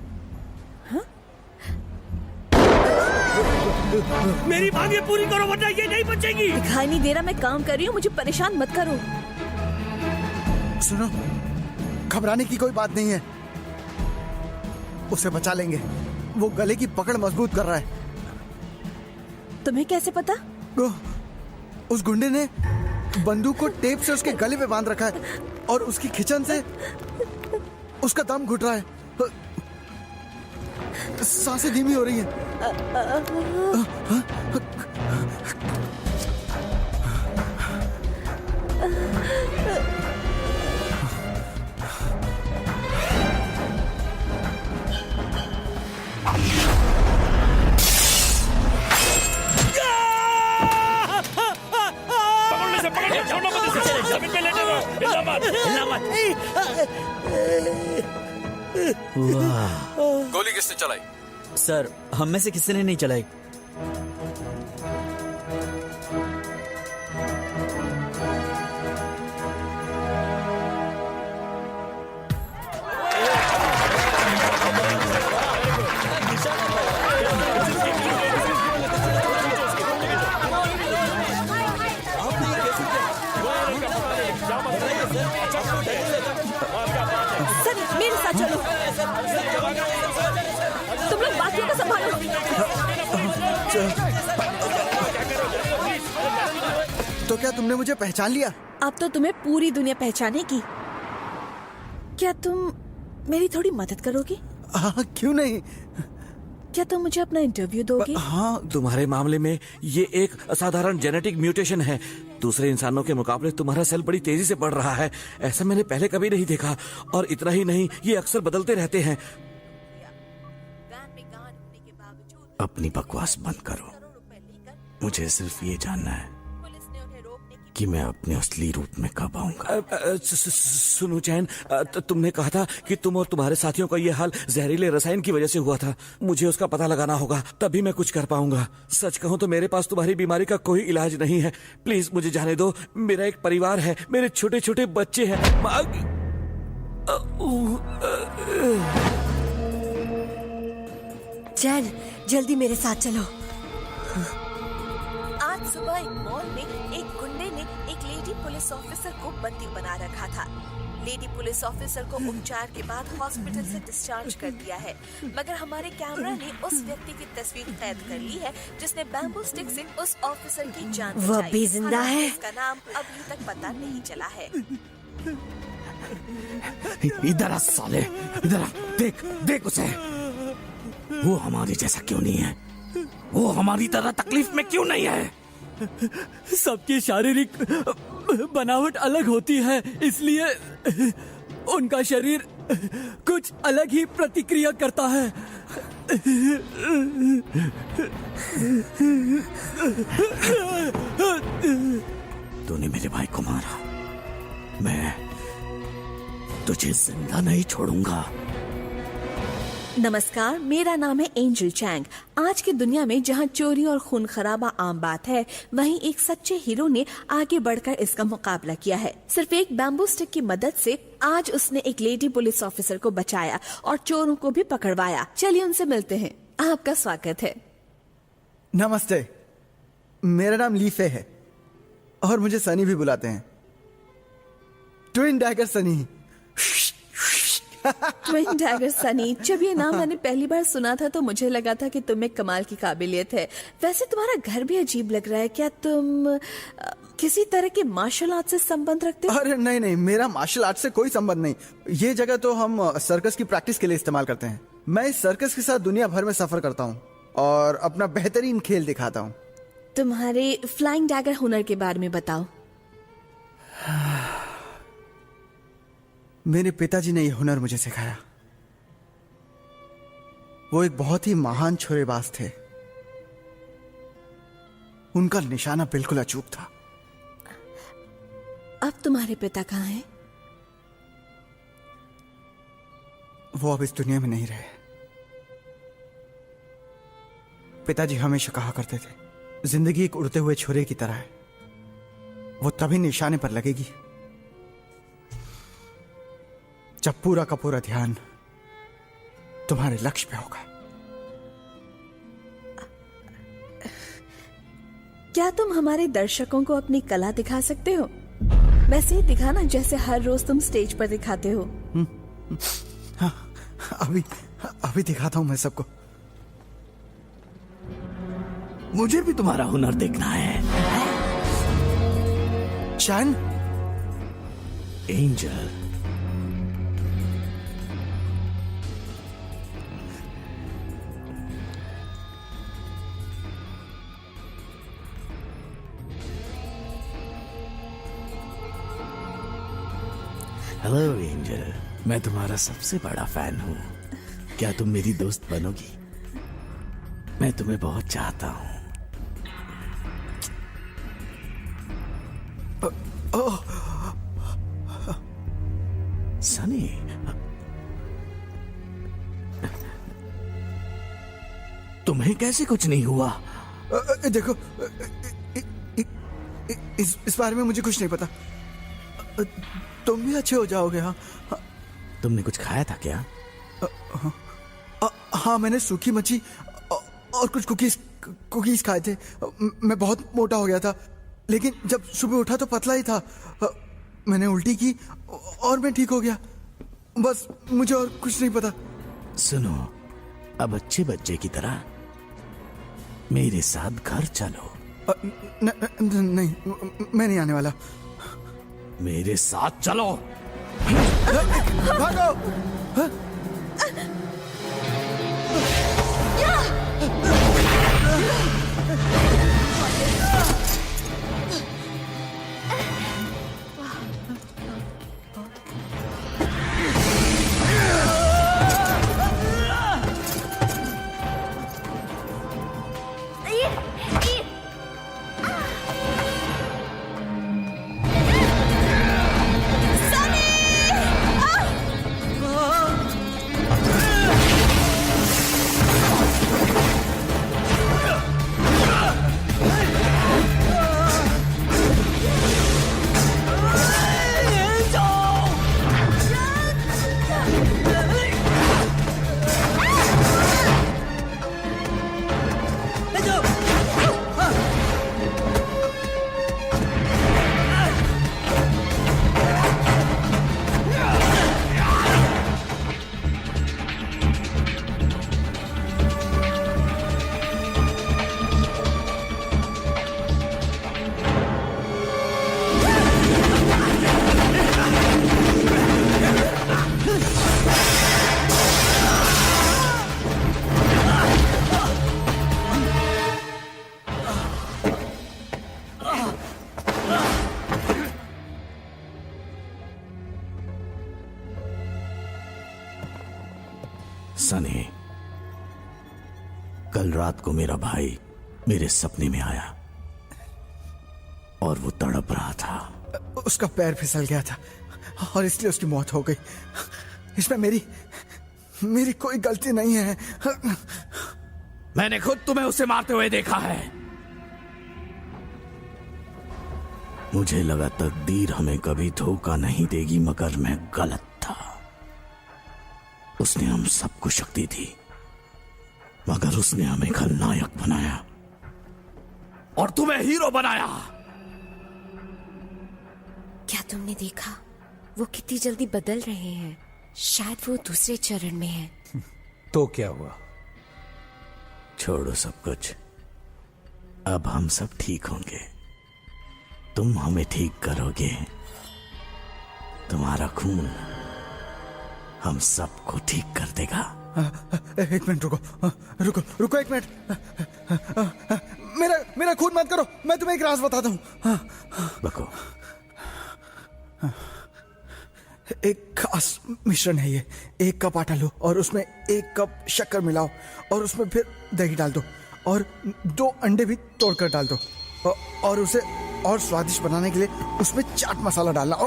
हाँ? मेरी मांगे पूरी करो वरना ये नहीं बचेगी। दिखाई नहीं दे रहा मैं काम कर रही हूँ, मुझे परेशान मत करो। सुनो, घबराने की कोई बात नहीं है, उसे बचा लेंगे। वो गले की पकड़ मजबूत कर रहा है। तुम्हें कैसे पता? उस गुंडे ने बंदूक को टेप से उसके गले पे बांध रखा है और उसकी खिंचन से उसका दम घुट रहा है, सांसें धीमी हो रही हैं। गोली किसने चलाई? सर, हम में से किसी ने नहीं चलाई। सर मेरे साथ चलो, तुम लोग बाकियों को संभालो। तो क्या तुमने मुझे पहचान लिया? अब तो तुम्हें पूरी दुनिया पहचानेगी। क्या तुम मेरी थोड़ी मदद करोगी? हाँ, क्यों नहीं। क्या तुम मुझे अपना इंटरव्यू दोगे? हाँ, तुम्हारे मामले में ये एक असाधारण जेनेटिक म्यूटेशन है। दूसरे इंसानों के मुकाबले तुम्हारा सेल बड़ी तेजी से बढ़ रहा है। ऐसा मैंने पहले कभी नहीं देखा। और इतना ही नहीं, ये अक्सर बदलते रहते हैं। अपनी बकवास बंद करो। मुझे सिर्फ ये जानना है कि मैं अपने असली रूप में कब आऊंगा। सुनो चैन, तुमने कहा था कि तुम और तुम्हारे साथियों का ये हाल जहरीले रसायन की वजह से हुआ था। मुझे उसका पता लगाना होगा, तभी मैं कुछ कर पाऊंगा। सच कहूं तो मेरे पास तुम्हारी बीमारी का कोई इलाज नहीं है। प्लीज मुझे जाने दो। मेरा एक परिवार है, मेरे छोटे छोटे बच्चे हैं। चैन, जल्दी मेरे साथ चलो। आज सुबह एक मॉल में एक गुंडे ने एक लेडी पुलिस ऑफिसर को बंदी बना रखा था। लेडी पुलिस ऑफिसर को उपचार के बाद हॉस्पिटल से डिस्चार्ज कर दिया है, मगर हमारे कैमरा ने उस व्यक्ति की तस्वीर कैद कर ली है जिसने बैम्बू स्टिक से उस ऑफिसर की जान बचाई। वह भी जिंदा है। उसका नाम अभी तक पता नहीं चला है। इधर आ साले, इधर आ। देख देख उसे, वो हमारी जैसा क्यों नहीं है? वो हमारी तरह तकलीफ में क्यों नहीं है? सबकी शारीरिक बनावट अलग होती है, इसलिए उनका शरीर कुछ अलग ही प्रतिक्रिया करता है। तूने मेरे भाई को मारा, मैं तुझे जिंदा नहीं छोड़ूंगा। नमस्कार, मेरा नाम है एंजल चैंग। आज की दुनिया में जहां चोरी और खून खराबा आम बात है, वहीं एक सच्चे हीरो ने आगे बढ़कर इसका मुकाबला किया है। सिर्फ एक बैम्बू स्टिक की मदद से आज उसने एक लेडी पुलिस ऑफिसर को बचाया और चोरों को भी पकड़वाया। चलिए उनसे मिलते हैं। आपका स्वागत है। नमस्ते, मेरा नाम लीफे है और मुझे सनी भी बुलाते हैं। Twin dagger Sunny. Twin dagger Sunny, जब ये नाम मैंने पहली बार सुना था तो मुझे लगा था कि तुम्हें कमाल की काबिलियत है। वैसे तुम्हारा घर भी अजीब लग रहा है। क्या तुम किसी तरह के मार्शल आर्ट से संबंध रखते हो? अरे नहीं नहीं, मेरा मार्शल आर्ट से कोई संबंध नहीं। ये जगह तो हम सर्कस की प्रैक्टिस के लिए इस्तेमाल करते हैं। मैं इस सर्कस के साथ दुनिया भर में सफर करता हूँ और अपना बेहतरीन खेल दिखाता हूँ। तुम्हारे फ्लाइंग डैगर हुनर के बारे में बताओ। मेरे पिताजी ने यह हुनर मुझे सिखाया। वो एक बहुत ही महान छोरेबाज थे। उनका निशाना बिल्कुल अचूक था। अब तुम्हारे पिता कहाँ हैं? वो अब इस दुनिया में नहीं रहे। पिताजी हमेशा कहा करते थे, जिंदगी एक उड़ते हुए छुरे की तरह है। वो तभी निशाने पर लगेगी जब पूरा का पूरा ध्यान तुम्हारे लक्ष्य पे होगा। क्या तुम हमारे दर्शकों को अपनी कला दिखा सकते हो? वैसे ही दिखाना जैसे हर रोज तुम स्टेज पर दिखाते हो। हाँ, अभी दिखाता हूँ मैं सबको। मुझे भी तुम्हारा हुनर देखना है। चैन, एंजल, हेलो एंजल, मैं तुम्हारा सबसे बड़ा फैन हूँ। क्या तुम मेरी दोस्त बनोगी? मैं तुम्हें बहुत चाहता हूँ। सनी, तुम्हें कैसे कुछ नहीं हुआ? देखो, इस बारे में मुझे कुछ नहीं पता। तुम भी अच्छे हो जाओगे। हाँ, तुमने कुछ खाया था क्या? हाँ, मैंने सूखी मच्छी और कुछ कुकीज खाए थे। मैं बहुत मोटा हो गया था, लेकिन जब सुबह उठा तो पतला ही था। मैंने उल्टी की और मैं ठीक हो गया। बस मुझे और कुछ नहीं पता। सुनो, अब अच्छे बच्चे की तरह मेरे साथ घर चलो। नहीं, मैं नहीं आने वाला। मेरे साथ चलो। भागो। सनी, कल रात को मेरा भाई मेरे सपने में आया और वो तड़प रहा था। उसका पैर फिसल गया था और इसलिए उसकी मौत हो गई। इसमें मेरी कोई गलती नहीं है। मैंने खुद तुम्हें उसे मारते हुए देखा है। मुझे लगा तकदीर हमें कभी धोखा नहीं देगी, मगर मैं गलत था। उसने हम सबको शक्ति दी, मगर उसने हमें खलनायक बनाया और तुम्हें हीरो बनाया। क्या तुमने देखा वो कितनी जल्दी बदल रहे हैं? शायद वो दूसरे चरण में है। तो क्या हुआ? छोड़ो सब कुछ, अब हम सब ठीक होंगे। तुम हमें ठीक करोगे। तुम्हारा खून हम सबको ठीक कर देगा। एक मिनट रुको एक मिनट। मेरा खून मत करो, मैं तुम्हें एक राज बताता हूँ। बको। एक खास मिश्रण है ये। 1 कप आटा लो और उसमें 1 कप शक्कर मिलाओ और उसमें फिर दही डाल दो और 2 अंडे भी तोड़कर डाल दो और उसे और स्वादिष्ट बनाने के लिए उसमें चाट मसाला डालना।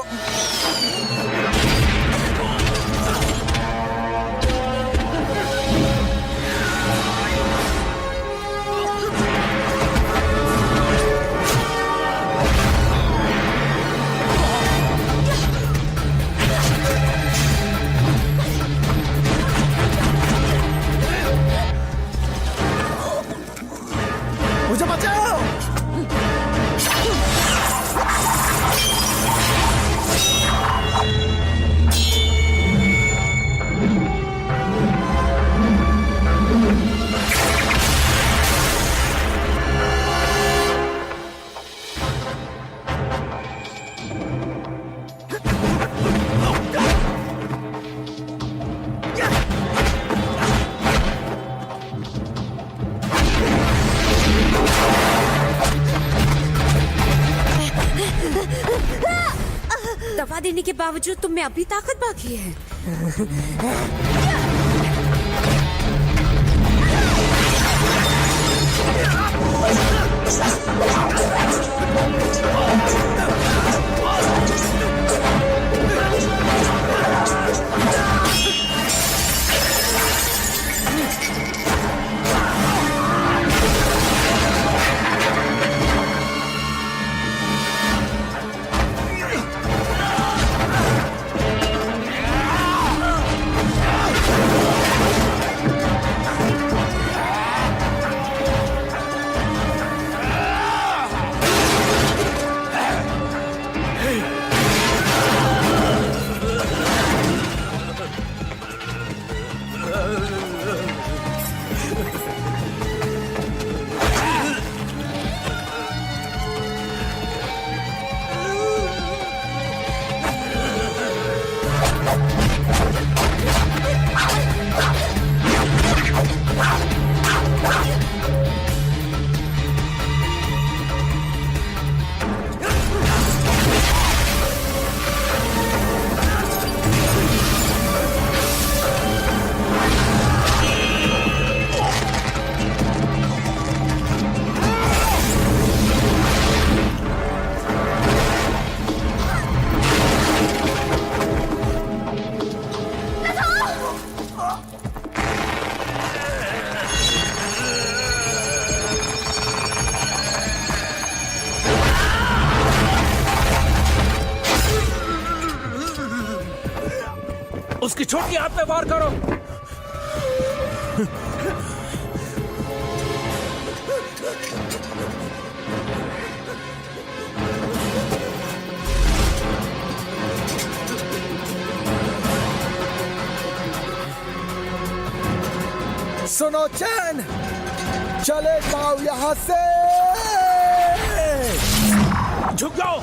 मुझे बचाओ। के बावजूद तुम में अभी ताकत बाकी है। उसकी छोटी हाथ पे वार करो। सुनो चैन, चले जाओ यहाँ से। झुक जाओ।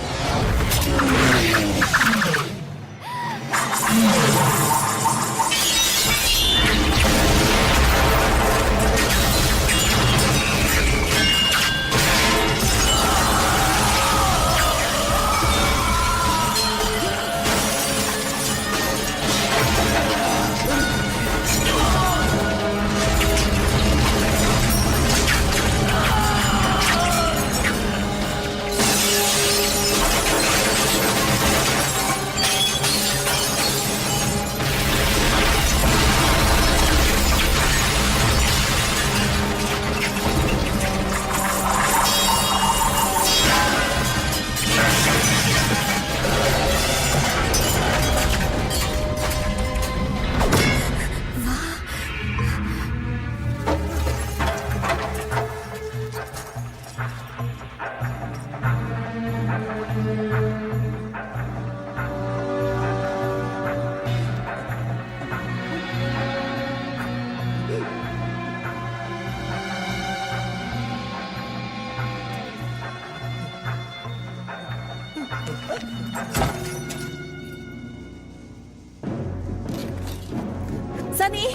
सनी,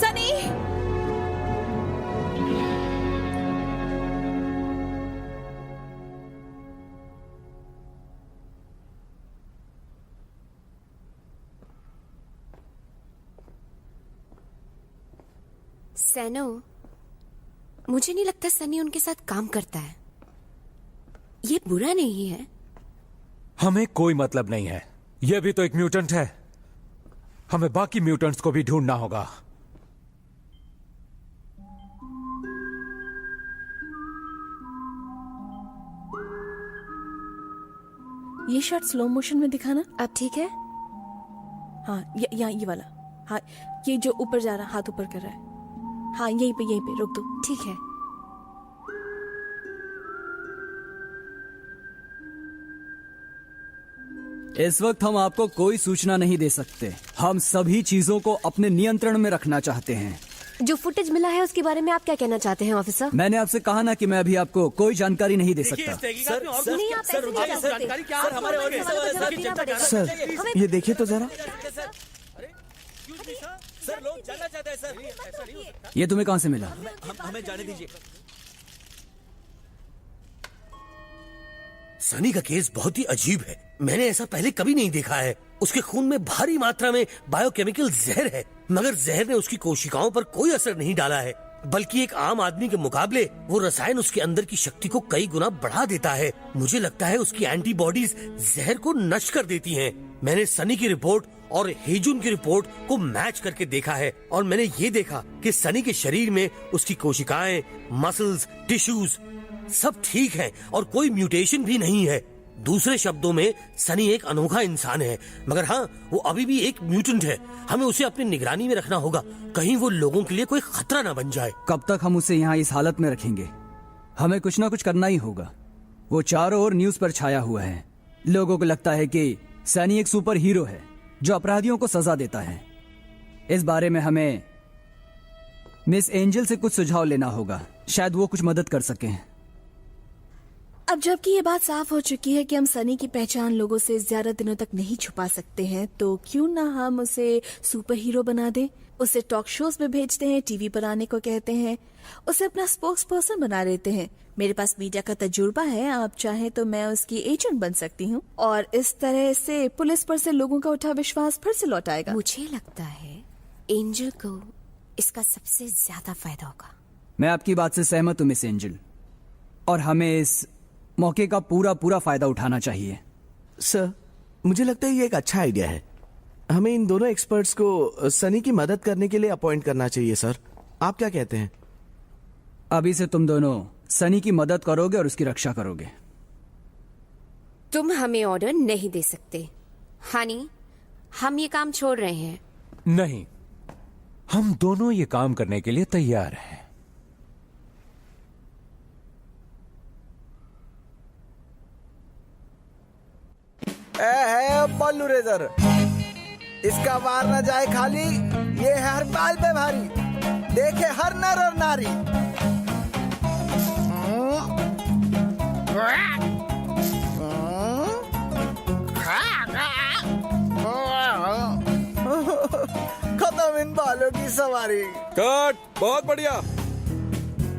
सनी, सैनो, मुझे नहीं लगता सनी उनके साथ काम करता है। ये बुरा नहीं है। हमें कोई मतलब नहीं है। यह भी तो एक म्यूटेंट है। हमें बाकी म्यूटेंट्स को भी ढूंढना होगा। ये शॉट स्लो मोशन में दिखाना। अब ठीक है? हाँ, ये वाला। हाँ, ये जो ऊपर जा रहा, हाथ ऊपर कर रहा है। हाँ, यहीं पे रोक दो। ठीक है। इस वक्त हम आपको कोई सूचना नहीं दे सकते। हम सभी चीजों को अपने नियंत्रण में रखना चाहते हैं। जो फुटेज मिला है उसके बारे में आप क्या कहना चाहते हैं ऑफिसर? मैंने आपसे कहा ना कि मैं अभी आपको कोई जानकारी नहीं दे सकता। सर, ये देखिए तो जरा। सर, लोग जानना चाहते हैं सर। ये तुम्हें कहां से मिला? हमें जाने दीजिए। सनी का केस बहुत ही अजीब है। मैंने ऐसा पहले कभी नहीं देखा है। उसके खून में भारी मात्रा में बायोकेमिकल जहर है, मगर जहर ने उसकी कोशिकाओं पर कोई असर नहीं डाला है, बल्कि एक आम आदमी के मुकाबले वो रसायन उसके अंदर की शक्ति को कई गुना बढ़ा देता है। मुझे लगता है उसकी एंटीबॉडीज जहर को नष्ट कर देती हैं। मैंने सनी की रिपोर्ट और हेजुन की रिपोर्ट को मैच करके देखा है, और मैंने ये देखा कि सनी के शरीर में उसकी कोशिकाएं, मसल्स, टिश्यूज सब ठीक हैं और कोई म्यूटेशन भी नहीं है। दूसरे शब्दों में सनी एक अनोखा इंसान है, मगर हाँ, वो अभी भी एक म्यूटेंट है। हमें उसे अपनी निगरानी में रखना होगा, कहीं वो लोगों के लिए कोई खतरा न बन जाए। कब तक हम उसे यहाँ इस हालत में रखेंगे? हमें कुछ ना कुछ करना ही होगा। वो चारों ओर न्यूज पर छाया हुआ है। लोगों को लगता है कि सनी एक सुपर हीरो है जो अपराधियों को सजा देता है। इस बारे में हमें मिस एंजल से कुछ सुझाव लेना होगा, शायद वो कुछ मदद कर सकें। अब जबकि ये बात साफ हो चुकी है कि हम सनी की पहचान लोगों से ज्यादा दिनों तक नहीं छुपा सकते हैं, तो क्यों ना हम उसे सुपर हीरो बना दें। उसे टॉक शोज में भेजते हैं, टीवी पर आने को कहते हैं, उसे अपना स्पोक्स पर्सन बना लेते हैं। मेरे पास मीडिया का तजुर्बा है, आप चाहें तो मैं उसकी एजेंट बन सकती हूँ, और इस तरह से पुलिस पर से लोगों का उठा विश्वास फिर से लौट आएगा। मुझे लगता है एंजल को इसका सबसे ज्यादा फायदा होगा। मैं आपकी बात से सहमत हूँ मिस एंजल, और हमें इस मौके का पूरा फायदा उठाना चाहिए। सर, मुझे लगता है ये एक अच्छा आइडिया है। हमें इन दोनों एक्सपर्ट्स को सनी की मदद करने के लिए अपॉइंट करना चाहिए। सर, आप क्या कहते हैं? अभी से तुम दोनों सनी की मदद करोगे और उसकी रक्षा करोगे। तुम हमें ऑर्डर नहीं दे सकते। हनी, हम ये काम छोड़ रहे हैं। नहीं, हम दोनों ये काम करने के लिए तैयार हैं। है बल्लू रेजर, इसका वार न जाए खाली। ये है हर बाल पे भारी, देखे हर नर और नारी। खत्म इन बालों की सवारी। कट, बहुत बढ़िया।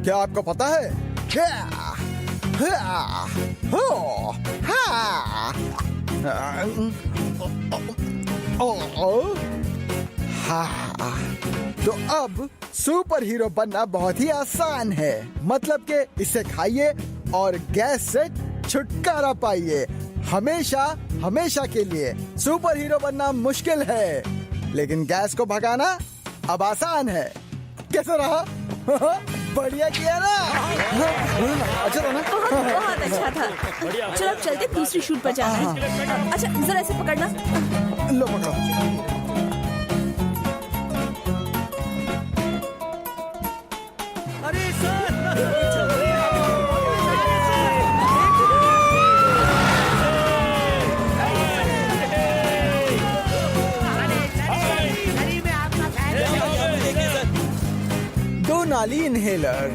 क्या आपको पता है? तो अब सुपर हीरो बनना बहुत ही आसान है। मतलब कि इसे खाइए और गैस से छुटकारा पाइए। हमेशा हमेशा के लिए सुपर हीरो बनना मुश्किल है, लेकिन गैस को भगाना अब आसान है। कैसा रहा? बढ़िया किया ना? अच्छा था ना? बहुत अच्छा था। चलो अब चलते, दूसरी शूट पर जाना है। अच्छा जरा ऐसे पकड़ना। लो पकड़ो। अरे सर, दो नाली इनहेलर।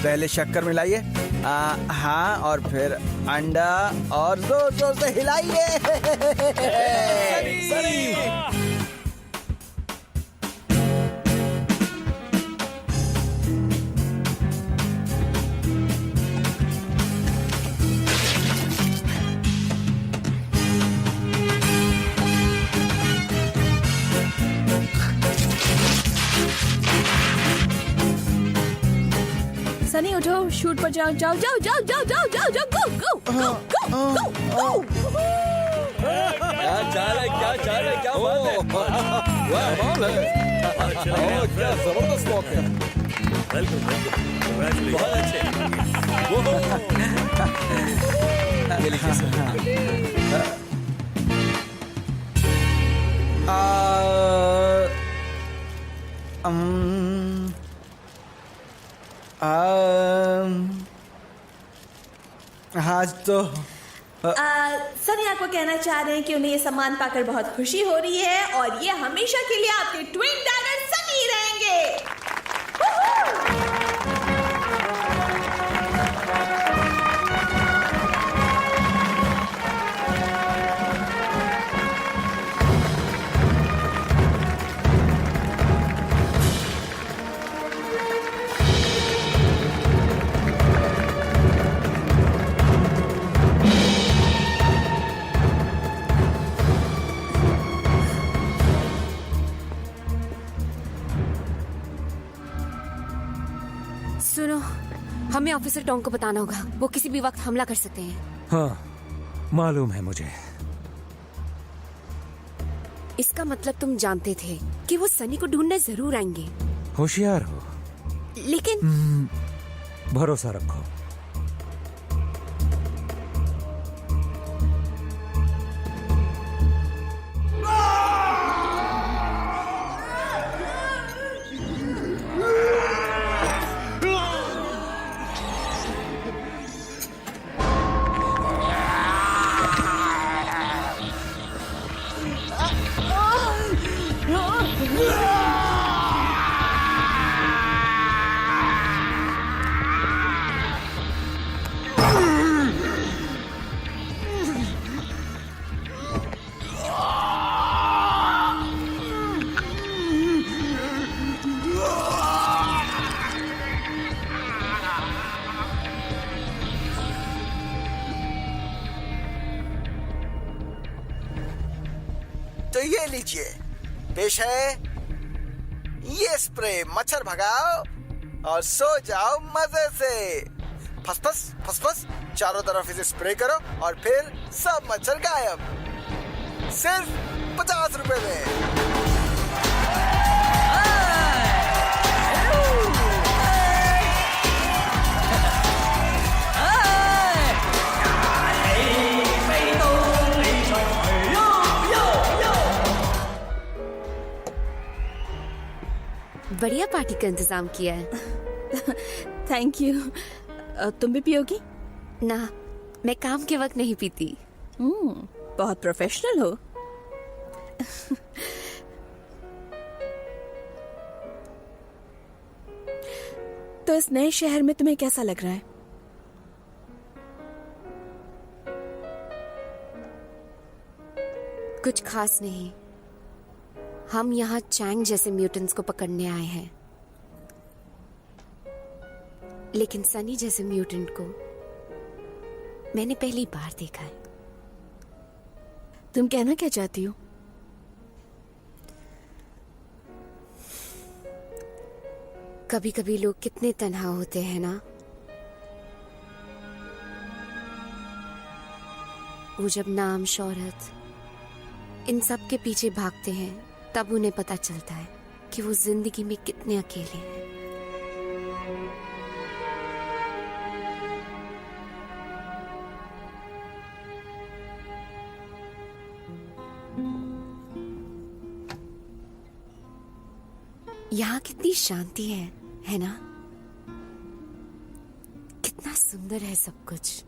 पहले शक्कर मिलाइए, हाँ, और फिर अंडा, और जोर जोर से हिलाइए। सनी उठो, शूट पर जाओ, जाओ जाओ जाओ जाओ जाओ जाओ जाओ, गो गो गो गो गो गो। क्या चाल है, क्या चाल है, क्या बात है? वाह, कमाल है। क्या जबरदस्त वॉक है। बहुत अच्छे। ये लीजिए सर। हाँ तो सनी आपको कहना चाह रहे हैं कि उन्हें ये सम्मान पाकर बहुत खुशी हो रही है, और ये हमेशा के लिए आपके ट्विन डैगर सनी रहेंगे। सुनो, हमें ऑफिसर टोंग को बताना होगा। वो किसी भी वक्त हमला कर सकते हैं। हाँ, मालूम है मुझे। इसका मतलब तुम जानते थे कि वो सनी को ढूंढने जरूर आएंगे। होशियार हो, लेकिन भरोसा रखो। तो ये लीजिए, पेश है ये स्प्रे। मच्छर भगाओ और सो जाओ मजे से। फस फस फस फस चारों तरफ इसे स्प्रे करो और फिर सब मच्छर गायब। सिर्फ 50 रुपए में। बढ़िया पार्टी का इंतजाम किया है। Thank you. तुम भी पियोगी? ना, मैं काम के वक्त नहीं पीती। बहुत प्रोफेशनल हो। तो इस नए शहर में तुम्हें कैसा लग रहा है? कुछ खास नहीं। हम यहाँ चैंग जैसे म्यूटेंट्स को पकड़ने आए हैं, लेकिन सनी जैसे म्यूटेंट को मैंने पहली बार देखा है। तुम कहना क्या चाहती हो? कभी कभी लोग कितने तन्हा होते हैं ना। वो जब नाम, शोहरत, इन सब के पीछे भागते हैं, तब उन्हें पता चलता है कि वो जिंदगी में कितने अकेले हैं। यहाँ कितनी शांति है ना? कितना सुंदर है सब कुछ।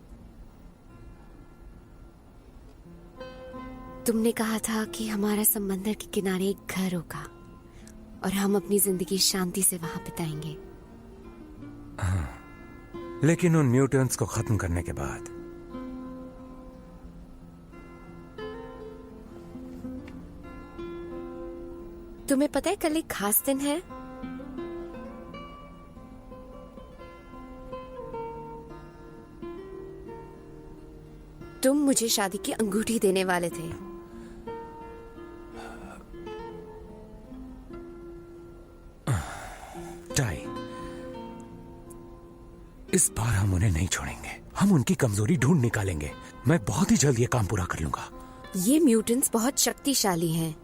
तुमने कहा था कि हमारा समंदर के किनारे एक घर होगा और हम अपनी जिंदगी शांति से वहां बिताएंगे। हाँ, लेकिन उन म्यूटेंट्स को खत्म करने के बाद। तुम्हें पता है कल एक खास दिन है? तुम मुझे शादी की अंगूठी देने वाले थे। टाई, इस बार हम उन्हें नहीं छोड़ेंगे। हम उनकी कमजोरी ढूंढ निकालेंगे। मैं बहुत ही जल्द ये काम पूरा कर लूंगा। ये म्यूटेंट्स बहुत शक्तिशाली हैं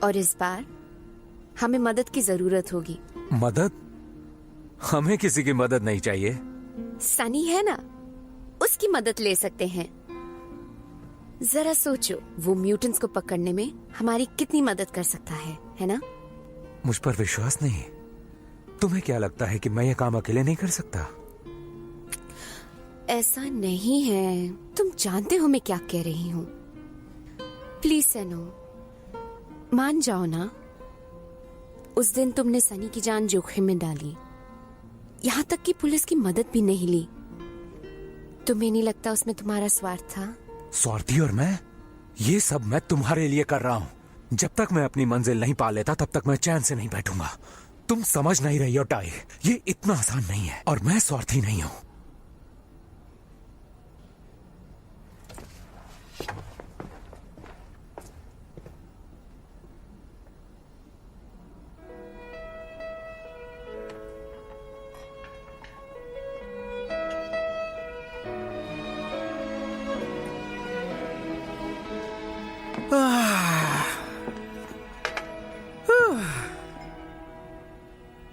और इस बार हमें मदद की जरूरत होगी। मदद? हमें किसी की मदद नहीं चाहिए। सनी है ना, उसकी मदद ले सकते हैं। जरा सोचो, वो म्यूटेंट्स को पकड़ने में हमारी कितनी मदद कर सकता है ना? मुझ पर विश्वास नहीं। तुम्हें क्या लगता है कि मैं ये काम अकेले नहीं कर सकता? ऐसा नहीं है। तुम जानते हो मैं क्या कह रही हूँ। प्लीज सैनो, मान जाओ ना। उस दिन तुमने सनी की जान जोखिम में डाली, यहाँ तक कि पुलिस की मदद भी नहीं ली। तुम्हें नहीं लगता उसमें तुम्हारा स्वार्थ था? स्वार्थी और मैं? ये सब मैं तुम्हारे लिए कर रहा हूँ। जब तक मैं अपनी मंजिल नहीं पा लेता तब तक मैं चैन से नहीं बैठूंगा। तुम समझ नहीं रही हो टाई, ये इतना आसान नहीं है और मैं स्वार्थी नहीं हूँ।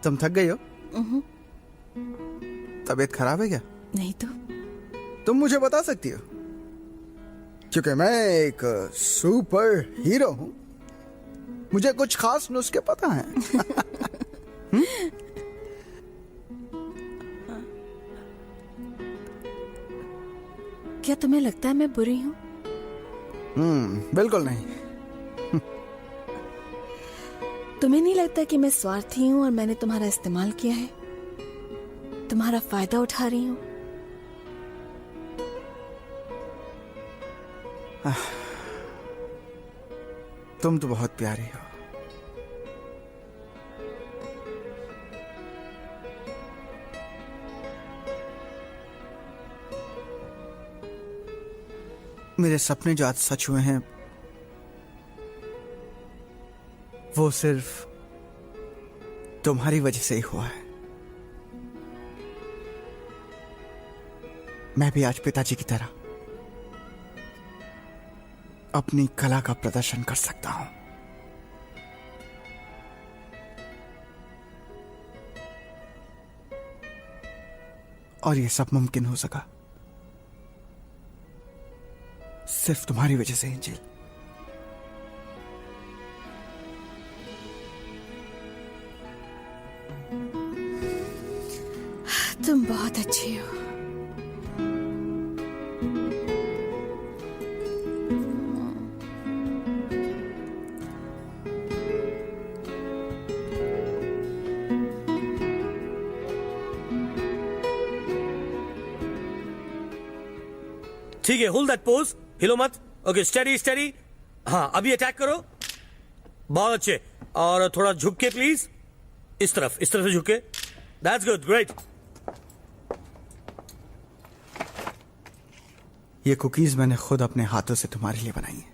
तुम थक गई हो? तबीयत खराब है क्या? नहीं तो तुम मुझे बता सकती हो, क्योंकि मैं एक सुपर हीरो हूं, मुझे कुछ खास नुस्खे पता हैं। क्या तुम्हें लगता है मैं बुरी हूँ? बिल्कुल नहीं। तुम्हें नहीं लगता कि मैं स्वार्थी हूँ और मैंने तुम्हारा इस्तेमाल किया है, तुम्हारा फायदा उठा रही हूँ? तुम तो बहुत प्यारी हो। मेरे सपने जो आज सच हुए हैं वो सिर्फ तुम्हारी वजह से ही हुआ है। मैं भी आज पिताजी की तरह अपनी कला का प्रदर्शन कर सकता हूं। और ये सब मुमकिन हो सका सिर्फ तुम्हारी वजह से, एंजल। तुम बहुत अच्छी हो। ठीक है, होल्ड दैट पोज, हिलो मत। Okay, study study. हाँ, अभी अटैक करो। बहुत अच्छे। और थोड़ा झुक के प्लीज, इस तरफ से झुक के। That's good, great. ये कुकीज मैंने खुद अपने हाथों से तुम्हारे लिए बनाई है।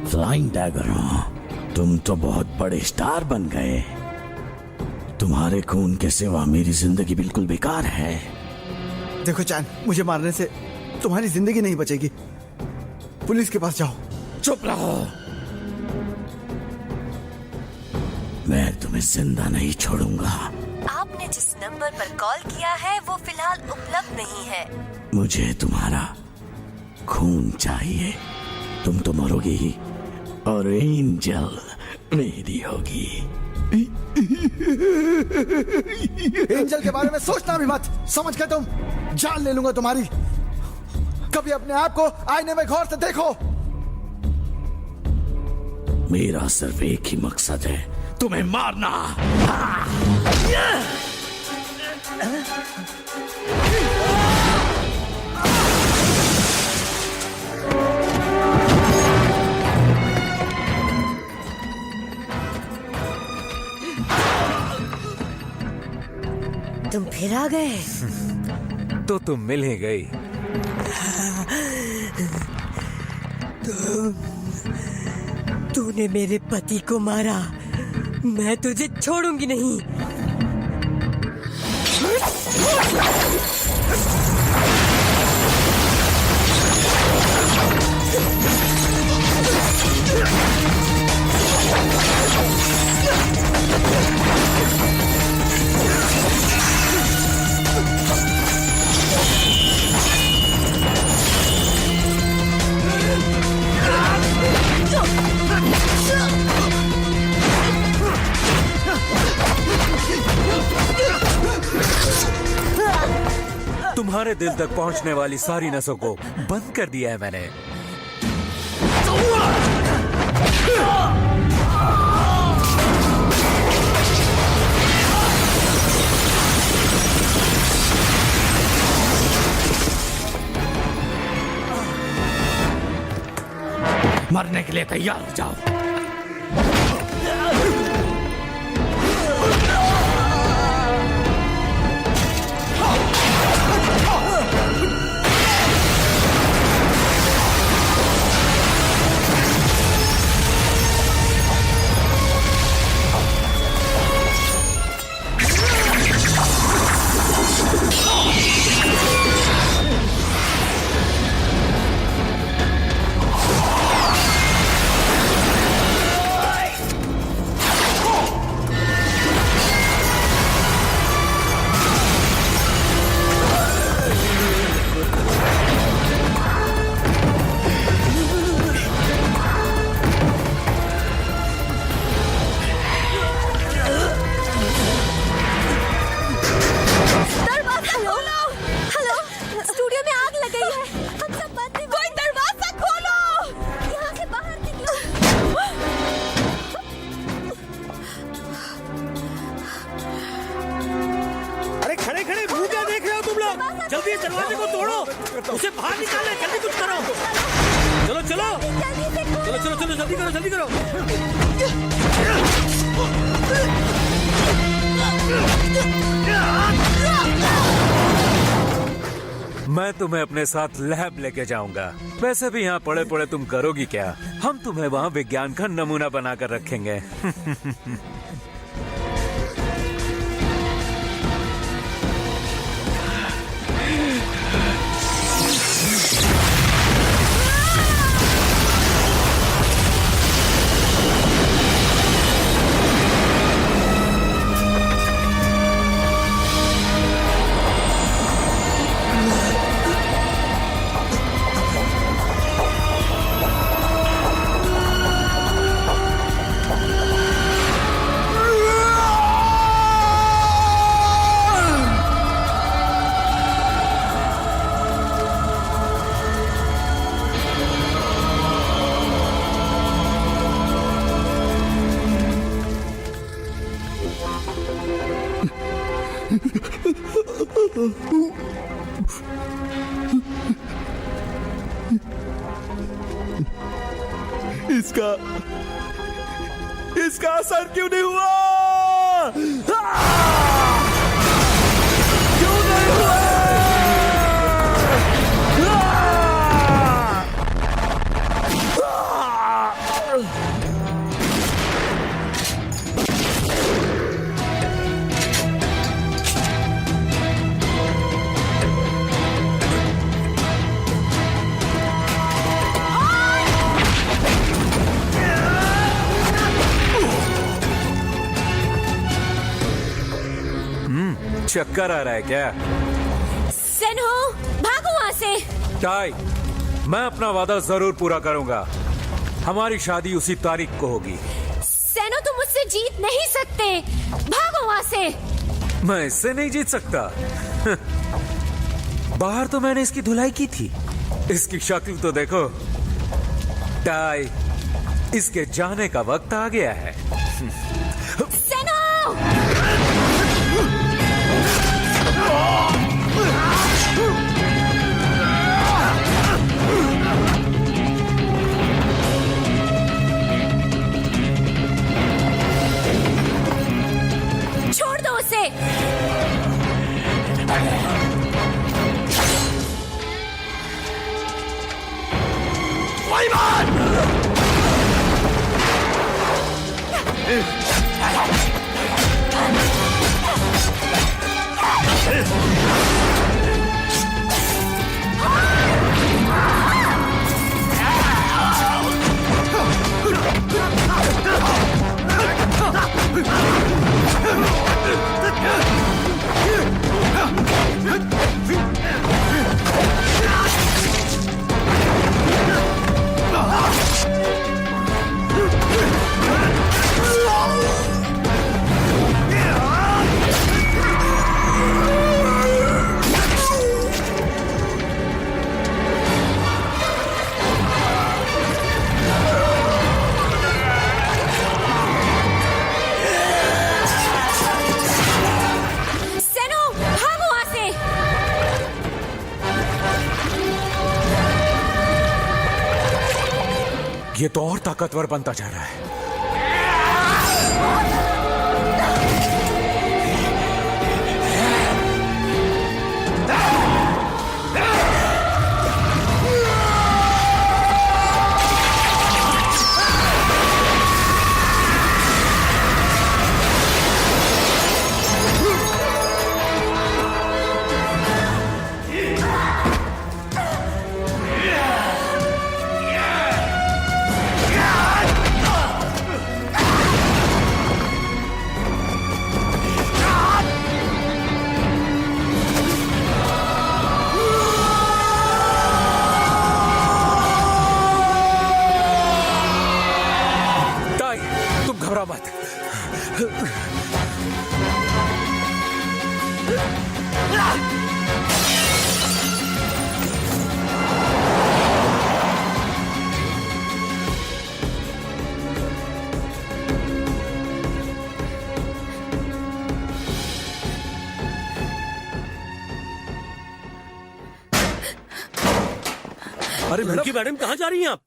फ्लाइंग डैगर, तुम तो बहुत बड़े स्टार बन गए। तुम्हारे खून के सिवा मेरी जिंदगी बिल्कुल बेकार है। देखो चैन, मुझे मारने से तुम्हारी जिंदगी नहीं बचेगी। पुलिस के पास जाओ। चुप रहो, मैं तुम्हें जिंदा नहीं छोड़ूंगा। आपने जिस नंबर पर कॉल किया है वो फिलहाल उपलब्ध नहीं है। मुझे तुम्हारा खून चाहिए। तुम तो मरोगे ही और एंजल मेरी होगी। एंजल के बारे में सोचना भी मत, समझ गए तुम? जान ले लूंगा तुम्हारी। कभी अपने आप को आईने में गौर से देखो। मेरा सिर्फ एक ही मकसद है, तुम्हें मारना। तुम फिर आ गए? तो तुम मिल ही गई। तूने मेरे पति को मारा, मैं तुझे छोड़ूंगी नहीं। तुम्हारे दिल तक पहुंचने वाली सारी नसों को बंद कर दिया है मैंने। मरने के लिए तैयार हो जाओ। जल्दी इस दरवाजे को तोड़ो, उसे बाहर निकालो, जल्दी कुछ करो। चलो चलो चलो चलो चलो, जल्दी करो जल्दी करो। मैं तुम्हें अपने साथ लैब लेके जाऊंगा। वैसे भी यहाँ पड़े पड़े तुम करोगी क्या? हम तुम्हें वहाँ विज्ञान का नमूना बनाकर रखेंगे। इसका असर क्यों नहीं हुआ? क्यों नहीं हुआ? चक्कर आ रहा है क्या? सेनहो, भागो वहाँ से। टाई, मैं अपना वादा जरूर पूरा करूंगा। हमारी शादी उसी तारीख को होगी। सेनो, तुम मुझसे जीत नहीं सकते। भागो वहाँ से। मैं इससे नहीं जीत सकता। बाहर तो मैंने इसकी धुलाई की थी। इसकी शक्ल तो देखो। टाई, इसके जाने का वक्त आ गया है। सेनो! छोड़ दो उसे। ये तो और ताकतवर बनता जा रहा है। घबरा मत। अरे मैडम कहाँ जा रही हैं आप?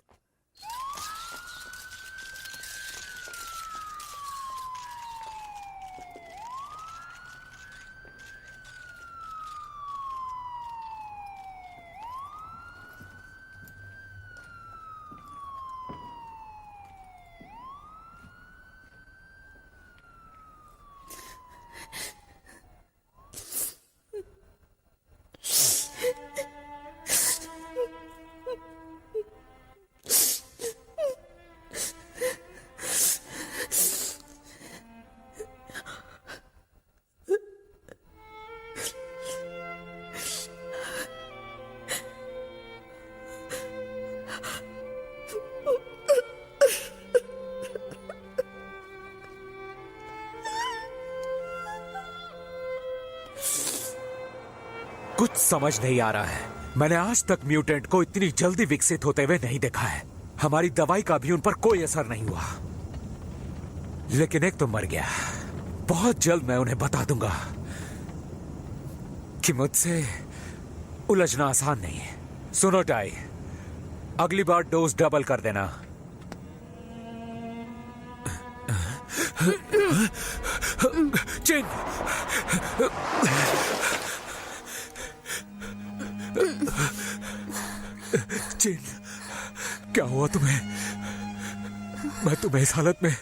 कुछ समझ नहीं आ रहा है। मैंने आज तक म्यूटेंट को इतनी जल्दी विकसित होते हुए नहीं देखा है। हमारी दवाई का भी उन पर कोई असर नहीं हुआ, लेकिन एक तो मर गया। बहुत जल्द मैं उन्हें बता दूंगा कि मुझसे उलझना आसान नहीं है। सुनो टाई, अगली बार डोज डबल कर देना। चिन, चिन, क्या हुआ तुम्हें? मैं तुम्हें इस हालत में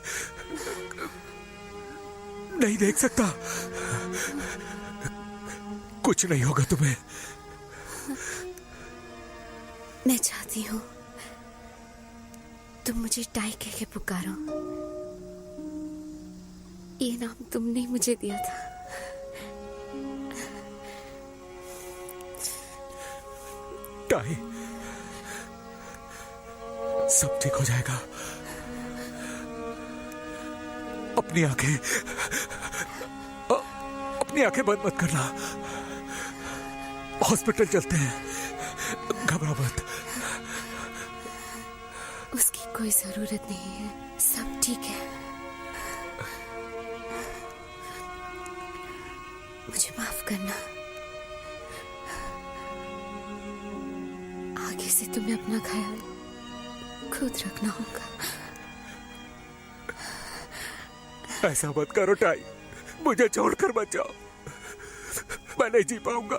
नहीं देख सकता। कुछ नहीं होगा तुम्हें। मैं चाहती हूँ तुम मुझे टाई कह के पुकारो। ये नाम तुमने मुझे दिया था। टाई, सब ठीक हो जाएगा। अपनी आंखें बंद मत करना। हॉस्पिटल चलते हैं, घबरा मत। उसकी कोई जरूरत नहीं है, सब ठीक है। मुझे माफ करना। आगे से तुम्हें अपना ख्याल खुद रखना होगा। ऐसा मत करो टाई, मुझे छोड़कर मत जाओ। मैं नहीं जी पाऊंगा,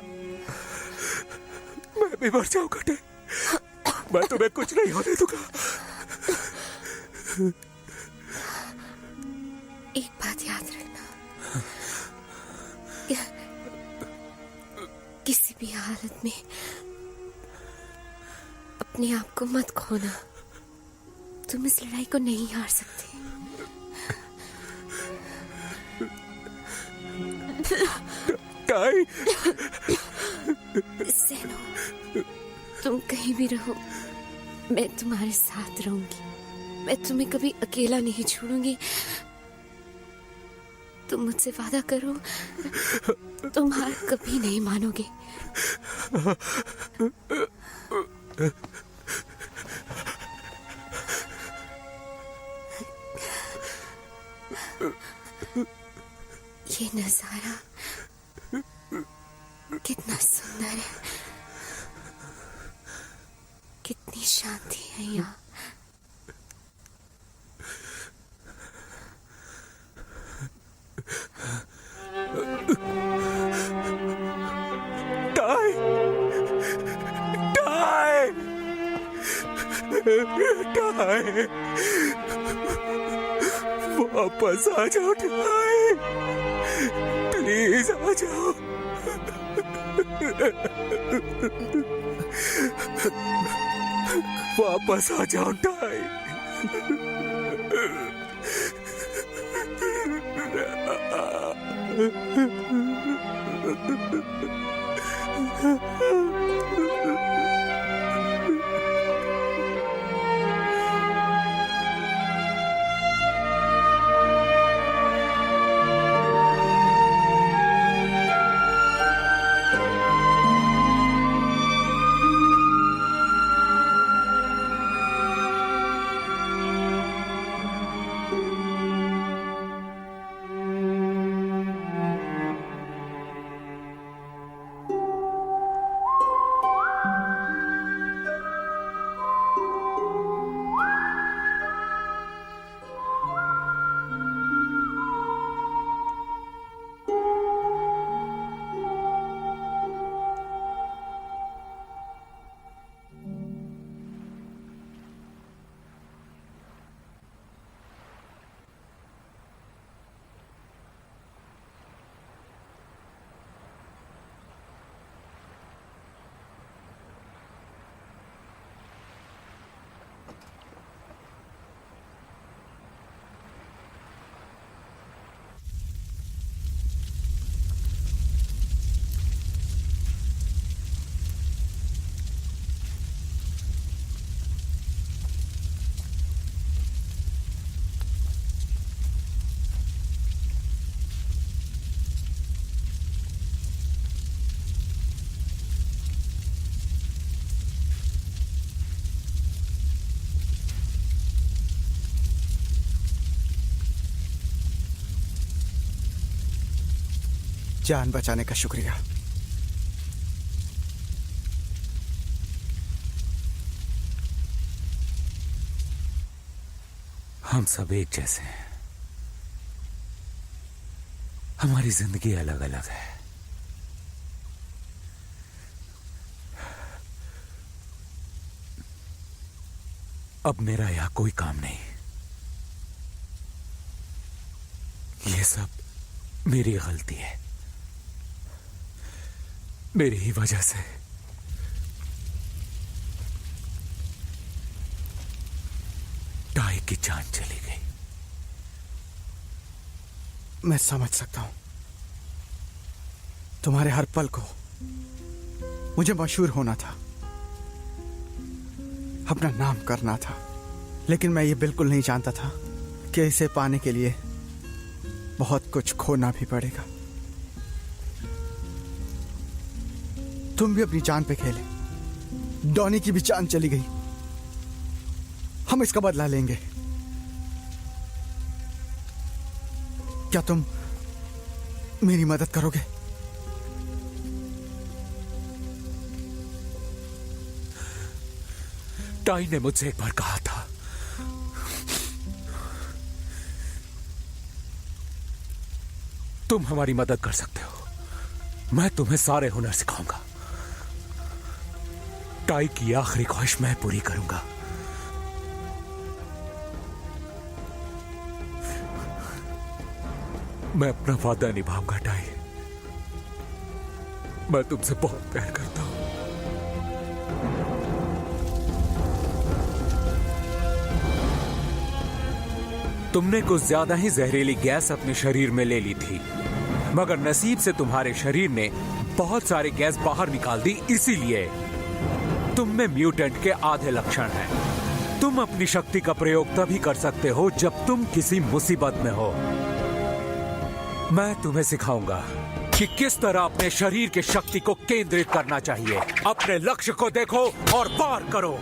मैं भी मर जाऊंगा टाई। मैं तुम्हें कुछ नहीं होने दूंगा। एक बात याद रखना, किसी भी हालत में अपने आप को मत खोना। तुम इस लड़ाई को नहीं हार सकते। टाई, सेनो, तुम कहीं भी रहो, मैं तुम्हारे साथ रहूंगी। मैं तुम्हें कभी अकेला नहीं छोड़ूंगी। तुम मुझसे वादा करो, तुम हार कभी नहीं मानोगे। ये नजारा कितना सुंदर है, कितनी शांति है यहाँ। टाई, वापस आ जाओ टाई, प्लीज आ जाओ। वापस आ जाओ टाई। जान बचाने का शुक्रिया। हम सब एक जैसे हैं, हमारी जिंदगी अलग अलग है। अब मेरा यहां कोई काम नहीं। ये सब मेरी गलती है, मेरी ही वजह से टाई की जान चली गई। मैं समझ सकता हूं तुम्हारे हर पल को। मुझे मशहूर होना था, अपना नाम करना था, लेकिन मैं ये बिल्कुल नहीं जानता था कि इसे पाने के लिए बहुत कुछ खोना भी पड़ेगा। तुम भी अपनी जान पे खेले, डॉनी की भी जान चली गई। हम इसका बदला लेंगे। क्या तुम मेरी मदद करोगे? टाई ने मुझसे एक बार कहा था, तुम हमारी मदद कर सकते हो, मैं तुम्हें सारे हुनर सिखाऊंगा। टाई की आखिरी ख्वाहिश मैं पूरी करूंगा। मैं अपना वादा निभाऊंगा टाई। मैं तुमसे बहुत प्यार करता हूं। तुमने कुछ ज्यादा ही जहरीली गैस अपने शरीर में ले ली थी, मगर नसीब से तुम्हारे शरीर ने बहुत सारी गैस बाहर निकाल दी, इसीलिए तुम में म्यूटेंट के आधे लक्षण हैं। तुम अपनी शक्ति का प्रयोग तभी कर सकते हो जब तुम किसी मुसीबत में हो। मैं तुम्हें सिखाऊंगा कि किस तरह अपने शरीर की शक्ति को केंद्रित करना चाहिए। अपने लक्ष्य को देखो और पार करो।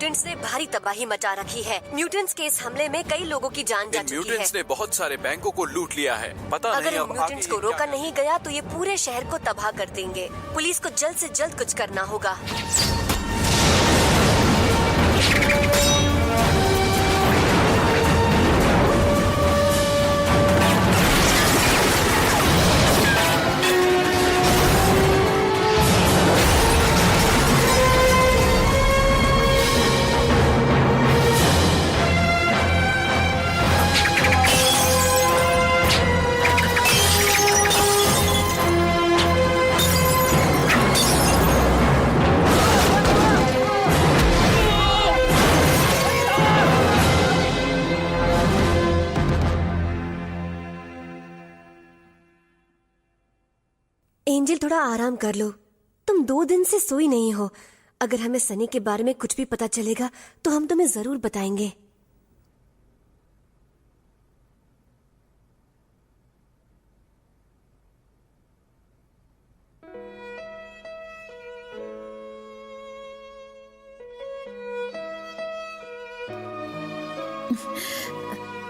म्यूटेंट्स ने भारी तबाही मचा रखी है। म्यूटेंट्स के इस हमले में कई लोगों की जान जा चुकी है। म्यूटेंट्स ने बहुत सारे बैंकों को लूट लिया है। पता अगर नहीं इन अब म्यूटेंट्स को रोका नहीं गया तो ये पूरे शहर को तबाह कर देंगे। पुलिस को जल्द से जल्द कुछ करना होगा। एंजल, थोड़ा आराम कर लो। तुम 2 दिन से सोई नहीं हो। अगर हमें सनी के बारे में कुछ भी पता चलेगा तो हम तुम्हें जरूर बताएंगे।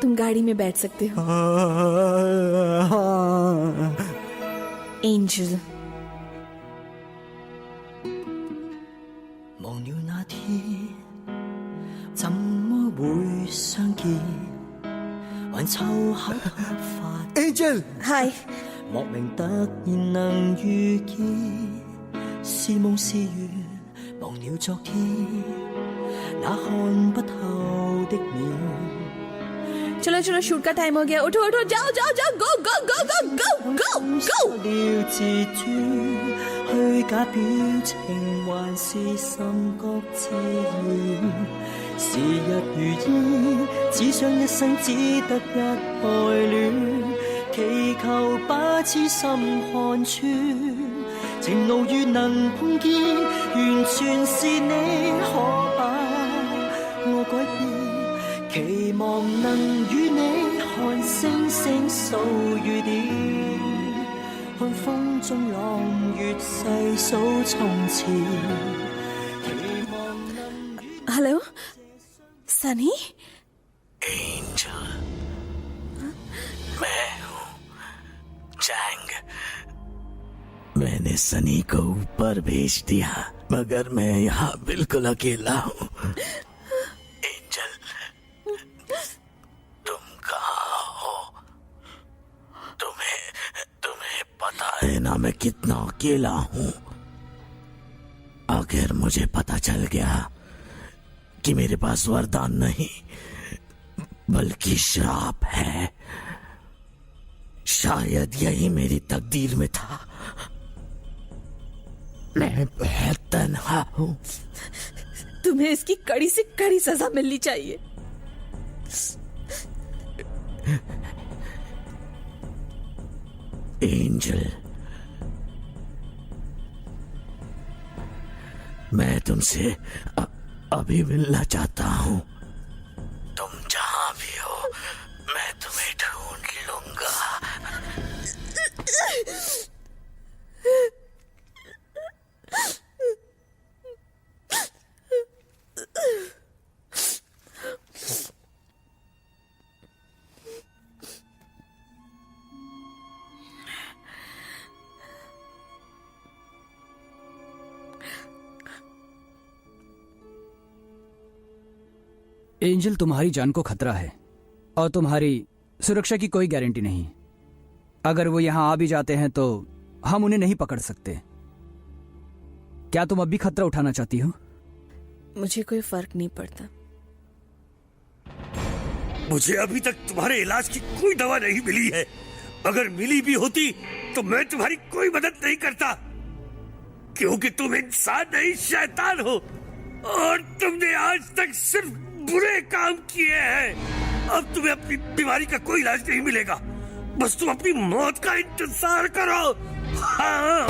तुम गाड़ी में बैठ सकते हो। एंजल, 忘了那天，怎麼會相見？還湊巧頭髮。एंजल, हाय।莫名突然能遇見，是夢是緣，忘了昨天那看不透的臉。 चलो चलो, शूट का टाइम हो गया। उठो उठो, जाओ जाओ जाओ, गो गो गो गो गो गो गो। 了自尊，虛假表情還是心覺自然。時日如煙，只想一生只得一愛戀，祈求把痴心看穿。情路如能碰見，完全是你，可把我改變。 期望能與你看星星數雨點，看風中朗月細數從前。 हेलो सनी। एंजल, मैं हूँ चैंग। मैंने सनी को ऊपर भेज दिया, मगर मैं यहाँ बिल्कुल अकेला हूँ। ना मैं कितना अकेला हूं। अगर मुझे पता चल गया कि मेरे पास वरदान नहीं बल्कि श्राप है, शायद यही मेरी तकदीर में था। मैं बहुत तन्हा हूं। तुम्हें इसकी कड़ी से कड़ी सजा मिलनी चाहिए। एंजल, मैं तुमसे अभी मिलना चाहता हूँ। तुम जहाँ भी हो, मैं तुम्हें ढूंढ लूंगा। एंजल, तुम्हारी जान को खतरा है और तुम्हारी सुरक्षा की कोई गारंटी नहीं। अगर वो यहां आ भी जाते हैं तो हम उन्हें नहीं पकड़ सकते। क्या तुम अब भी खतरा उठाना चाहती हो? मुझे कोई फर्क नहीं पड़ता। मुझे अभी तक तुम्हारे इलाज की कोई दवा नहीं मिली है। अगर मिली भी होती तो मैं तुम्हारी कोई मदद नहीं करता, क्योंकि तुम इंसान नहीं शैतान हो और तुमने आज तक सिर्फ बुरे काम किए हैं। अब तुम्हें अपनी बीमारी का कोई इलाज नहीं मिलेगा। बस तुम अपनी मौत का इंतजार करो। हाँ।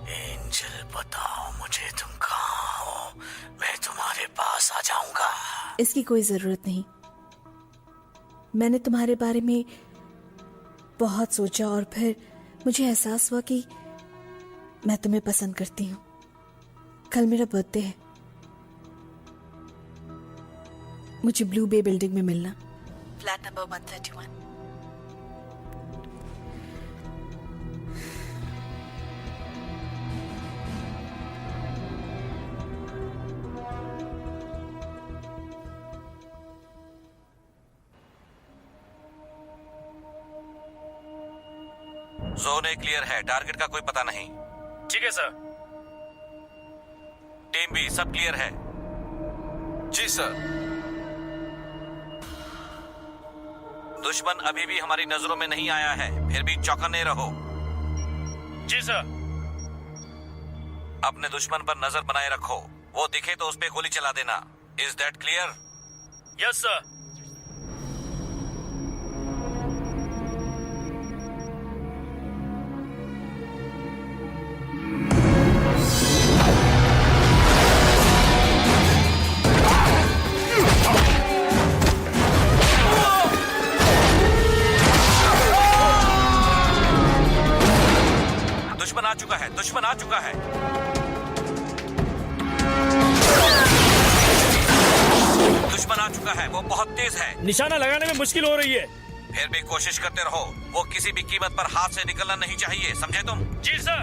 एंजल, बताओ मुझे तुम कहाँ हो? मैं तुम्हारे पास इसकी कोई जरूरत नहीं। मैंने तुम्हारे बारे में बहुत सोचा और फिर मुझे एहसास हुआ कि मैं तुम्हें पसंद करती हूँ। कल मेरा बर्थडे है, मुझे ब्लू बे बिल्डिंग में मिलना, flat number 131। Zone A clear है, टारगेट का कोई पता नहीं। ठीक है सर। टीम बी सब क्लियर है? जी सर। दुश्मन अभी भी हमारी नजरों में नहीं आया है, फिर भी चौकन्ने रहो। जी सर। अपने दुश्मन पर नजर बनाए रखो, वो दिखे तो उस पे गोली चला देना। Is that clear? Yes sir. दुश्मन आ चुका है। दुश्मन आ चुका है, वो बहुत तेज है। निशाना लगाने में मुश्किल हो रही है। फिर भी कोशिश करते रहो, वो किसी भी कीमत पर हाथ से निकलना नहीं चाहिए, समझे तुम? जी सर।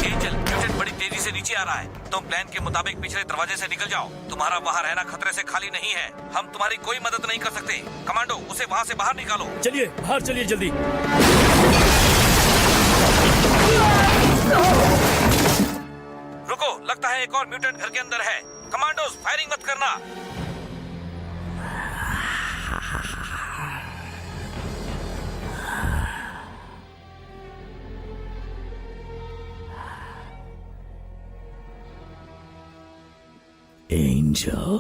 एंजल, म्यूटेंट बड़ी तेजी से नीचे आ रहा है। तुम प्लान के मुताबिक पिछले दरवाजे से निकल जाओ। तुम्हारा वहाँ रहना खतरे से खाली नहीं है। हम तुम्हारी कोई मदद नहीं कर सकते। कमांडो, उसे वहाँ से बाहर निकालो। चलिए बाहर चलिए जल्दी। रुको, लगता है एक और म्यूटेंट घर के अंदर है। कमांडोज, फायरिंग मत करना। एंजल,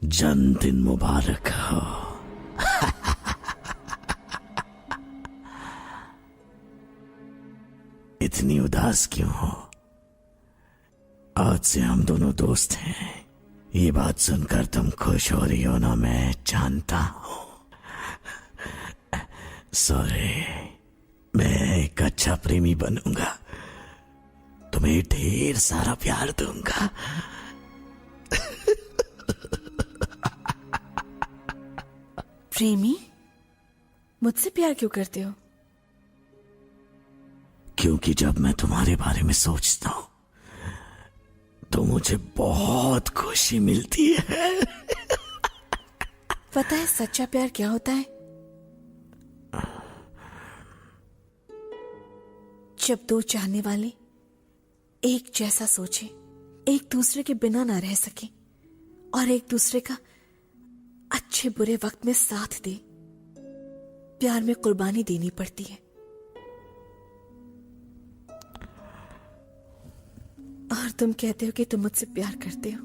जन्मदिन मुबारक हो। इतनी उदास क्यों हो? आज से हम दोनों दोस्त हैं। ये बात सुनकर तुम खुश हो रही हो ना, मैं जानता हूं। सॉरी, मैं एक अच्छा प्रेमी बनूंगा, तुम्हें ढेर सारा प्यार दूंगा। प्रेमी? मुझसे प्यार क्यों करते हो? क्योंकि जब मैं तुम्हारे बारे में सोचता हूं तो मुझे बहुत खुशी मिलती है। पता है सच्चा प्यार क्या होता है? जब दो चाहने वाले एक जैसा सोचे, एक दूसरे के बिना ना रह सके और एक दूसरे का अच्छे बुरे वक्त में साथ दे। प्यार में कुर्बानी देनी पड़ती है। और तुम कहते हो कि तुम मुझसे प्यार करते हो।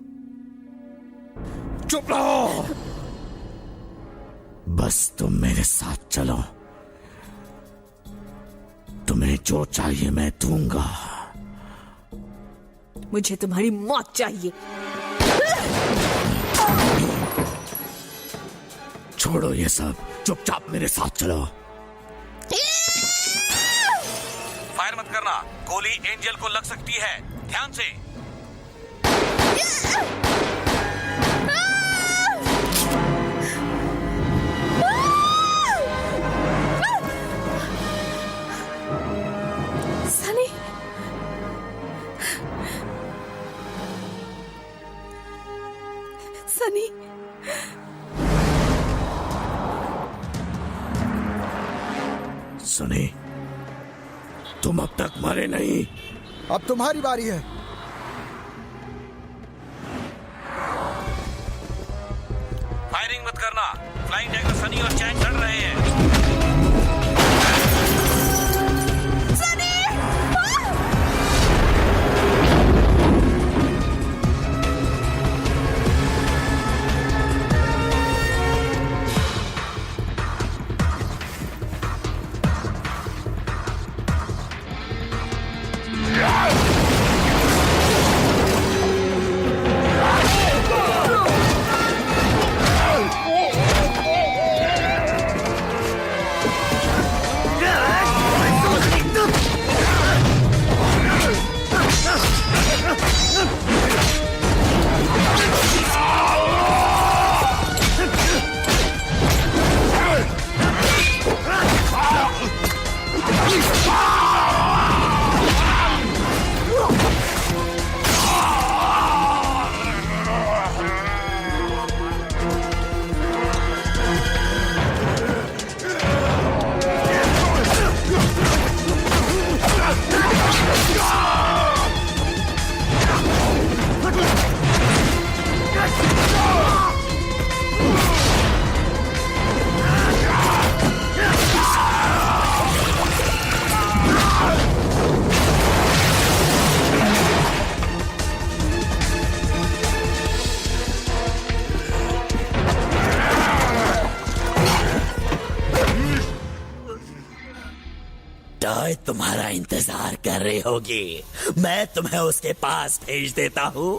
चुप रहो, बस तुम मेरे साथ चलो। तुम्हें जो चाहिए मैं दूंगा। मुझे तुम्हारी मौत चाहिए। छोड़ो ये सब, चुपचाप मेरे साथ चलो। फायर मत करना, गोली एंजल को लग सकती है, ध्यान से। सनी, सनी, सुनी, तुम अब तक मरे नहीं। अब तुम्हारी बारी है। फायरिंग मत करना, फ्लाइंग डैगर सनी और चैंग लड़ रहे हैं। टॉय तुम्हारा इंतजार कर रही होगी। मैं तुम्हें उसके पास भेज देता हूँ।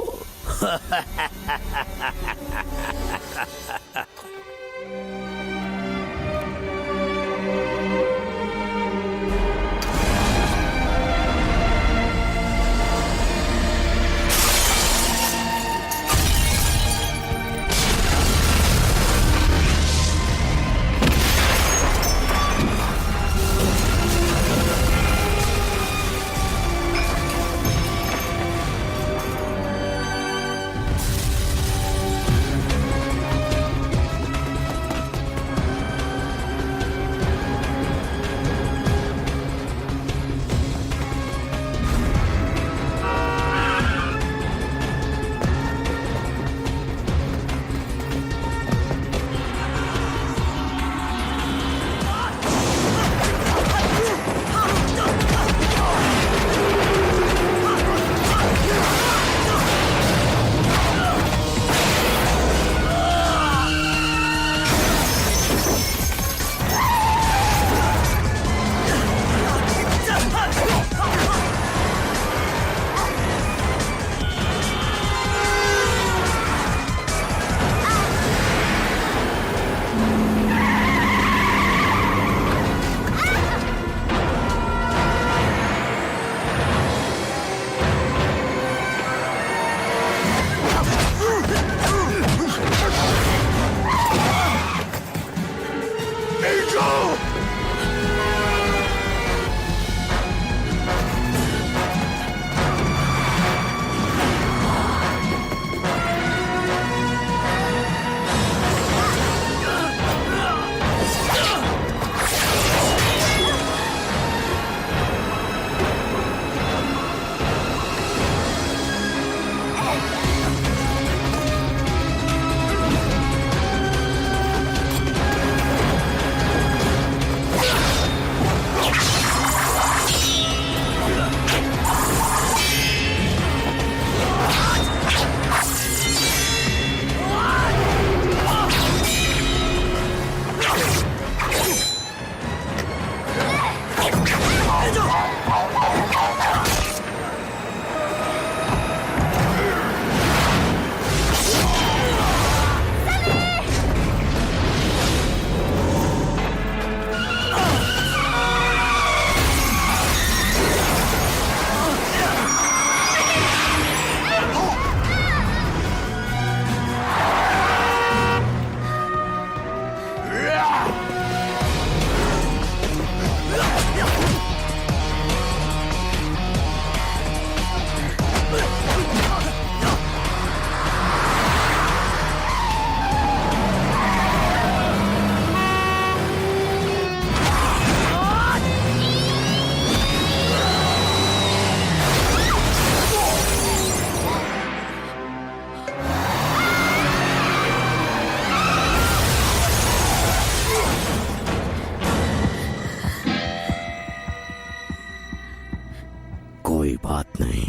कोई बात नहीं,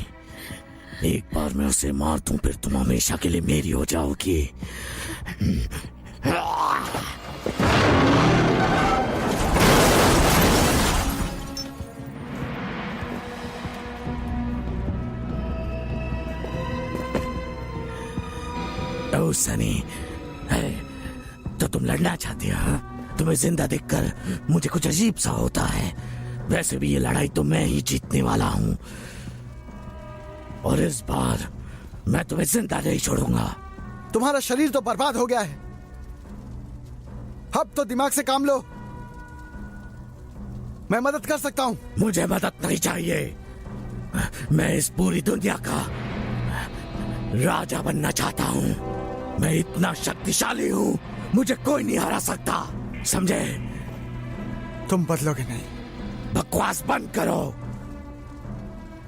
एक बार मैं उसे मार दूं फिर तुम हमेशा के लिए मेरी हो जाओगी। ओ सनी, तो तुम लड़ना चाहती हो? तुम्हें जिंदा देखकर मुझे कुछ अजीब सा होता है। वैसे भी ये लड़ाई तो मैं ही जीतने वाला हूं, और इस बार मैं तुम्हें जिंदा नहीं छोड़ूंगा। तुम्हारा शरीर तो बर्बाद हो गया है, अब तो दिमाग से काम लो। मैं मदद कर सकता हूं। मुझे मदद नहीं चाहिए, मैं इस पूरी दुनिया का राजा बनना चाहता हूं। मैं इतना शक्तिशाली हूं, मुझे कोई नहीं हरा सकता, समझे? तुम बदलोगे नहीं। बकवास बंद करो।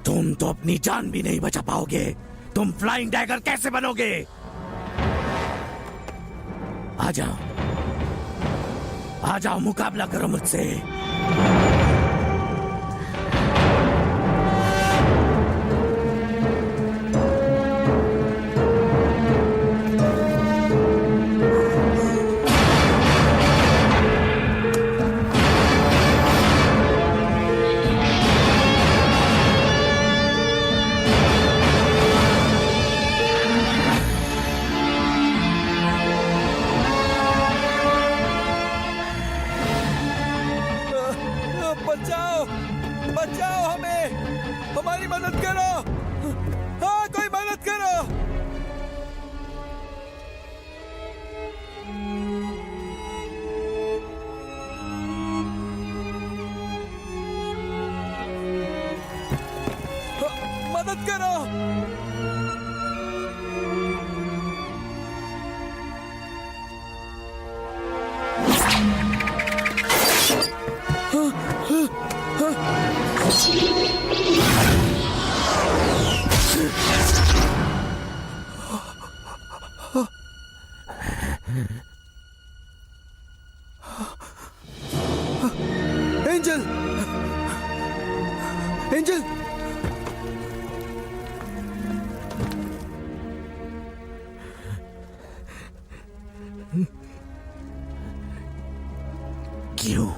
तुम तो अपनी जान भी नहीं बचा पाओगे। तुम फ्लाइंग डैगर कैसे बनोगे? आ जाओ, आ जाओ, मुकाबला करो मुझसे। क्यों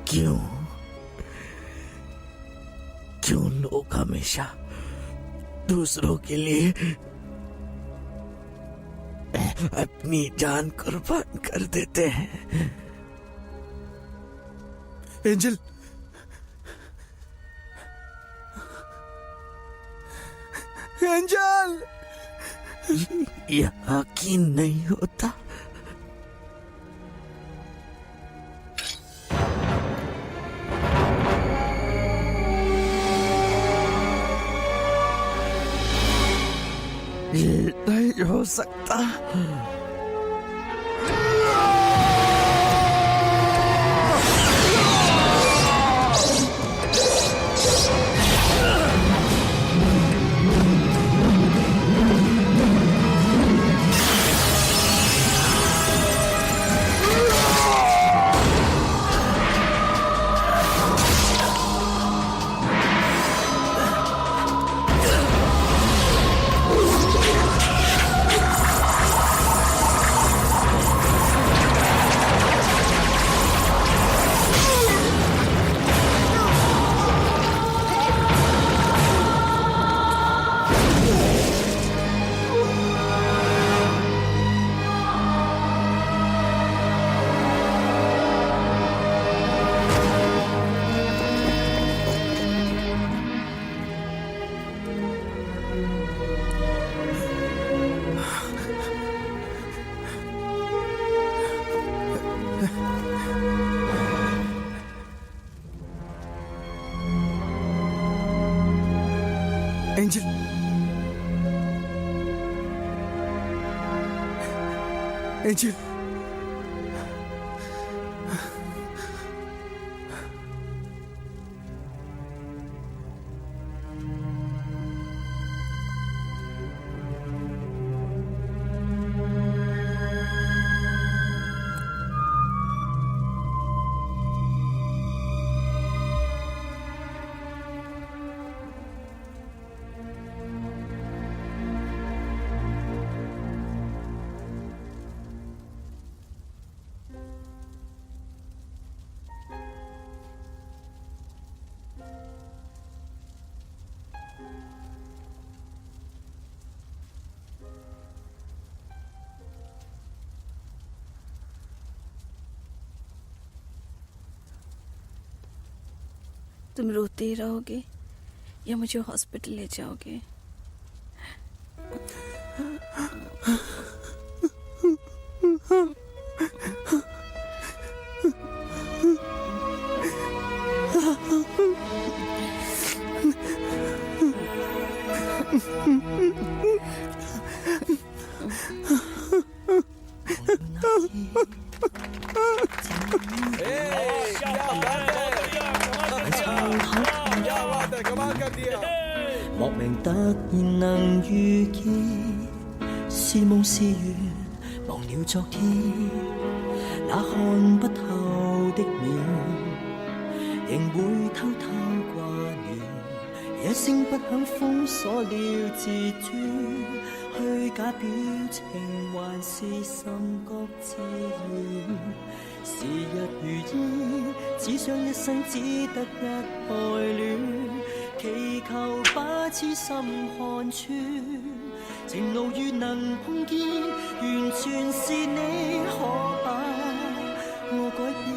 क्यों क्यों लोग हमेशा दूसरों के लिए अपनी जान कुर्बान कर देते हैं? एंजल, एंजल, यकीन नहीं होता। ये नहीं हो सकता। एंजल, एंजल, तुम रोते ही रहोगे या मुझे हॉस्पिटल ले जाओगे?莫名突然能遇見，是夢是緣，忘了昨天那看不透的臉，仍會偷偷掛念，一聲不響封鎖了自尊，虛假表情還是心覺自然，時日如煙，只想一生只得一愛戀，祈求把痴心看穿，情路遇能碰見，完全是你可把我改變，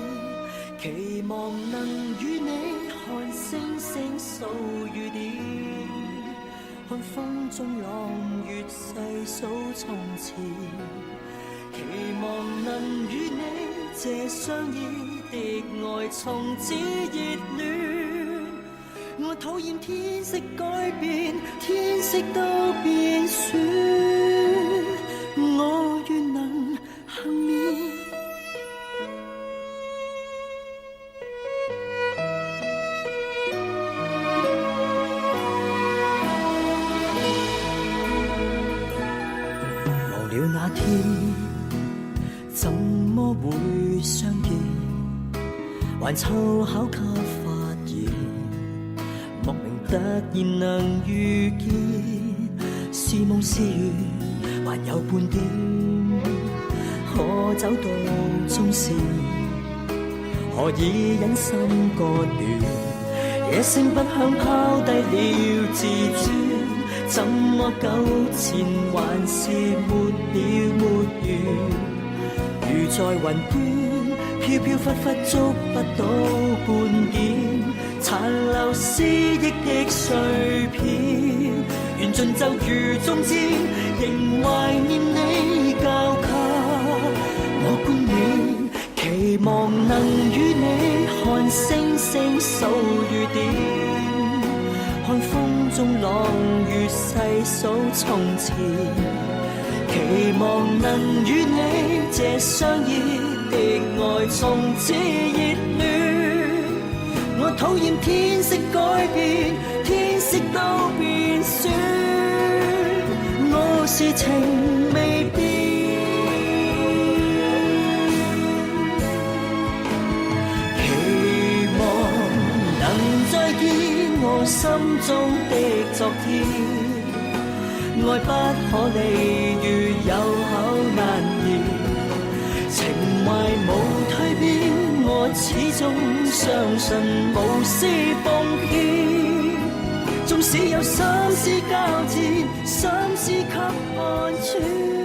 期望能與你看星星數雨點，看風中朗月細數從前，期望能與你這相依的愛從此熱戀。我討厭天色改變，天色都變酸，我願能幸免。忘了那天，怎麼會相見？還湊巧給發現。莫名突然能遇見，是夢是緣，還有半點。可走到終線，何以忍心割斷？野性不響拋低了自尊，怎麼糾纏還是沒了沒完？如在雲端，飄飄忽忽捉不到半點，殘留思憶的碎片，緣盡就如終止，仍懷念你教給我冠冕，期望能與你看星星數雨點，看風中朗月細數從前，期望能與你這相依的愛從此熱戀。我討厭天色改變，天色都變酸，我是情未變。期望能再見我心中的昨天。愛不可離，如有口難言，情懷無蛻變，我始終相信無私奉獻，縱使有心思交戰，心思給看穿。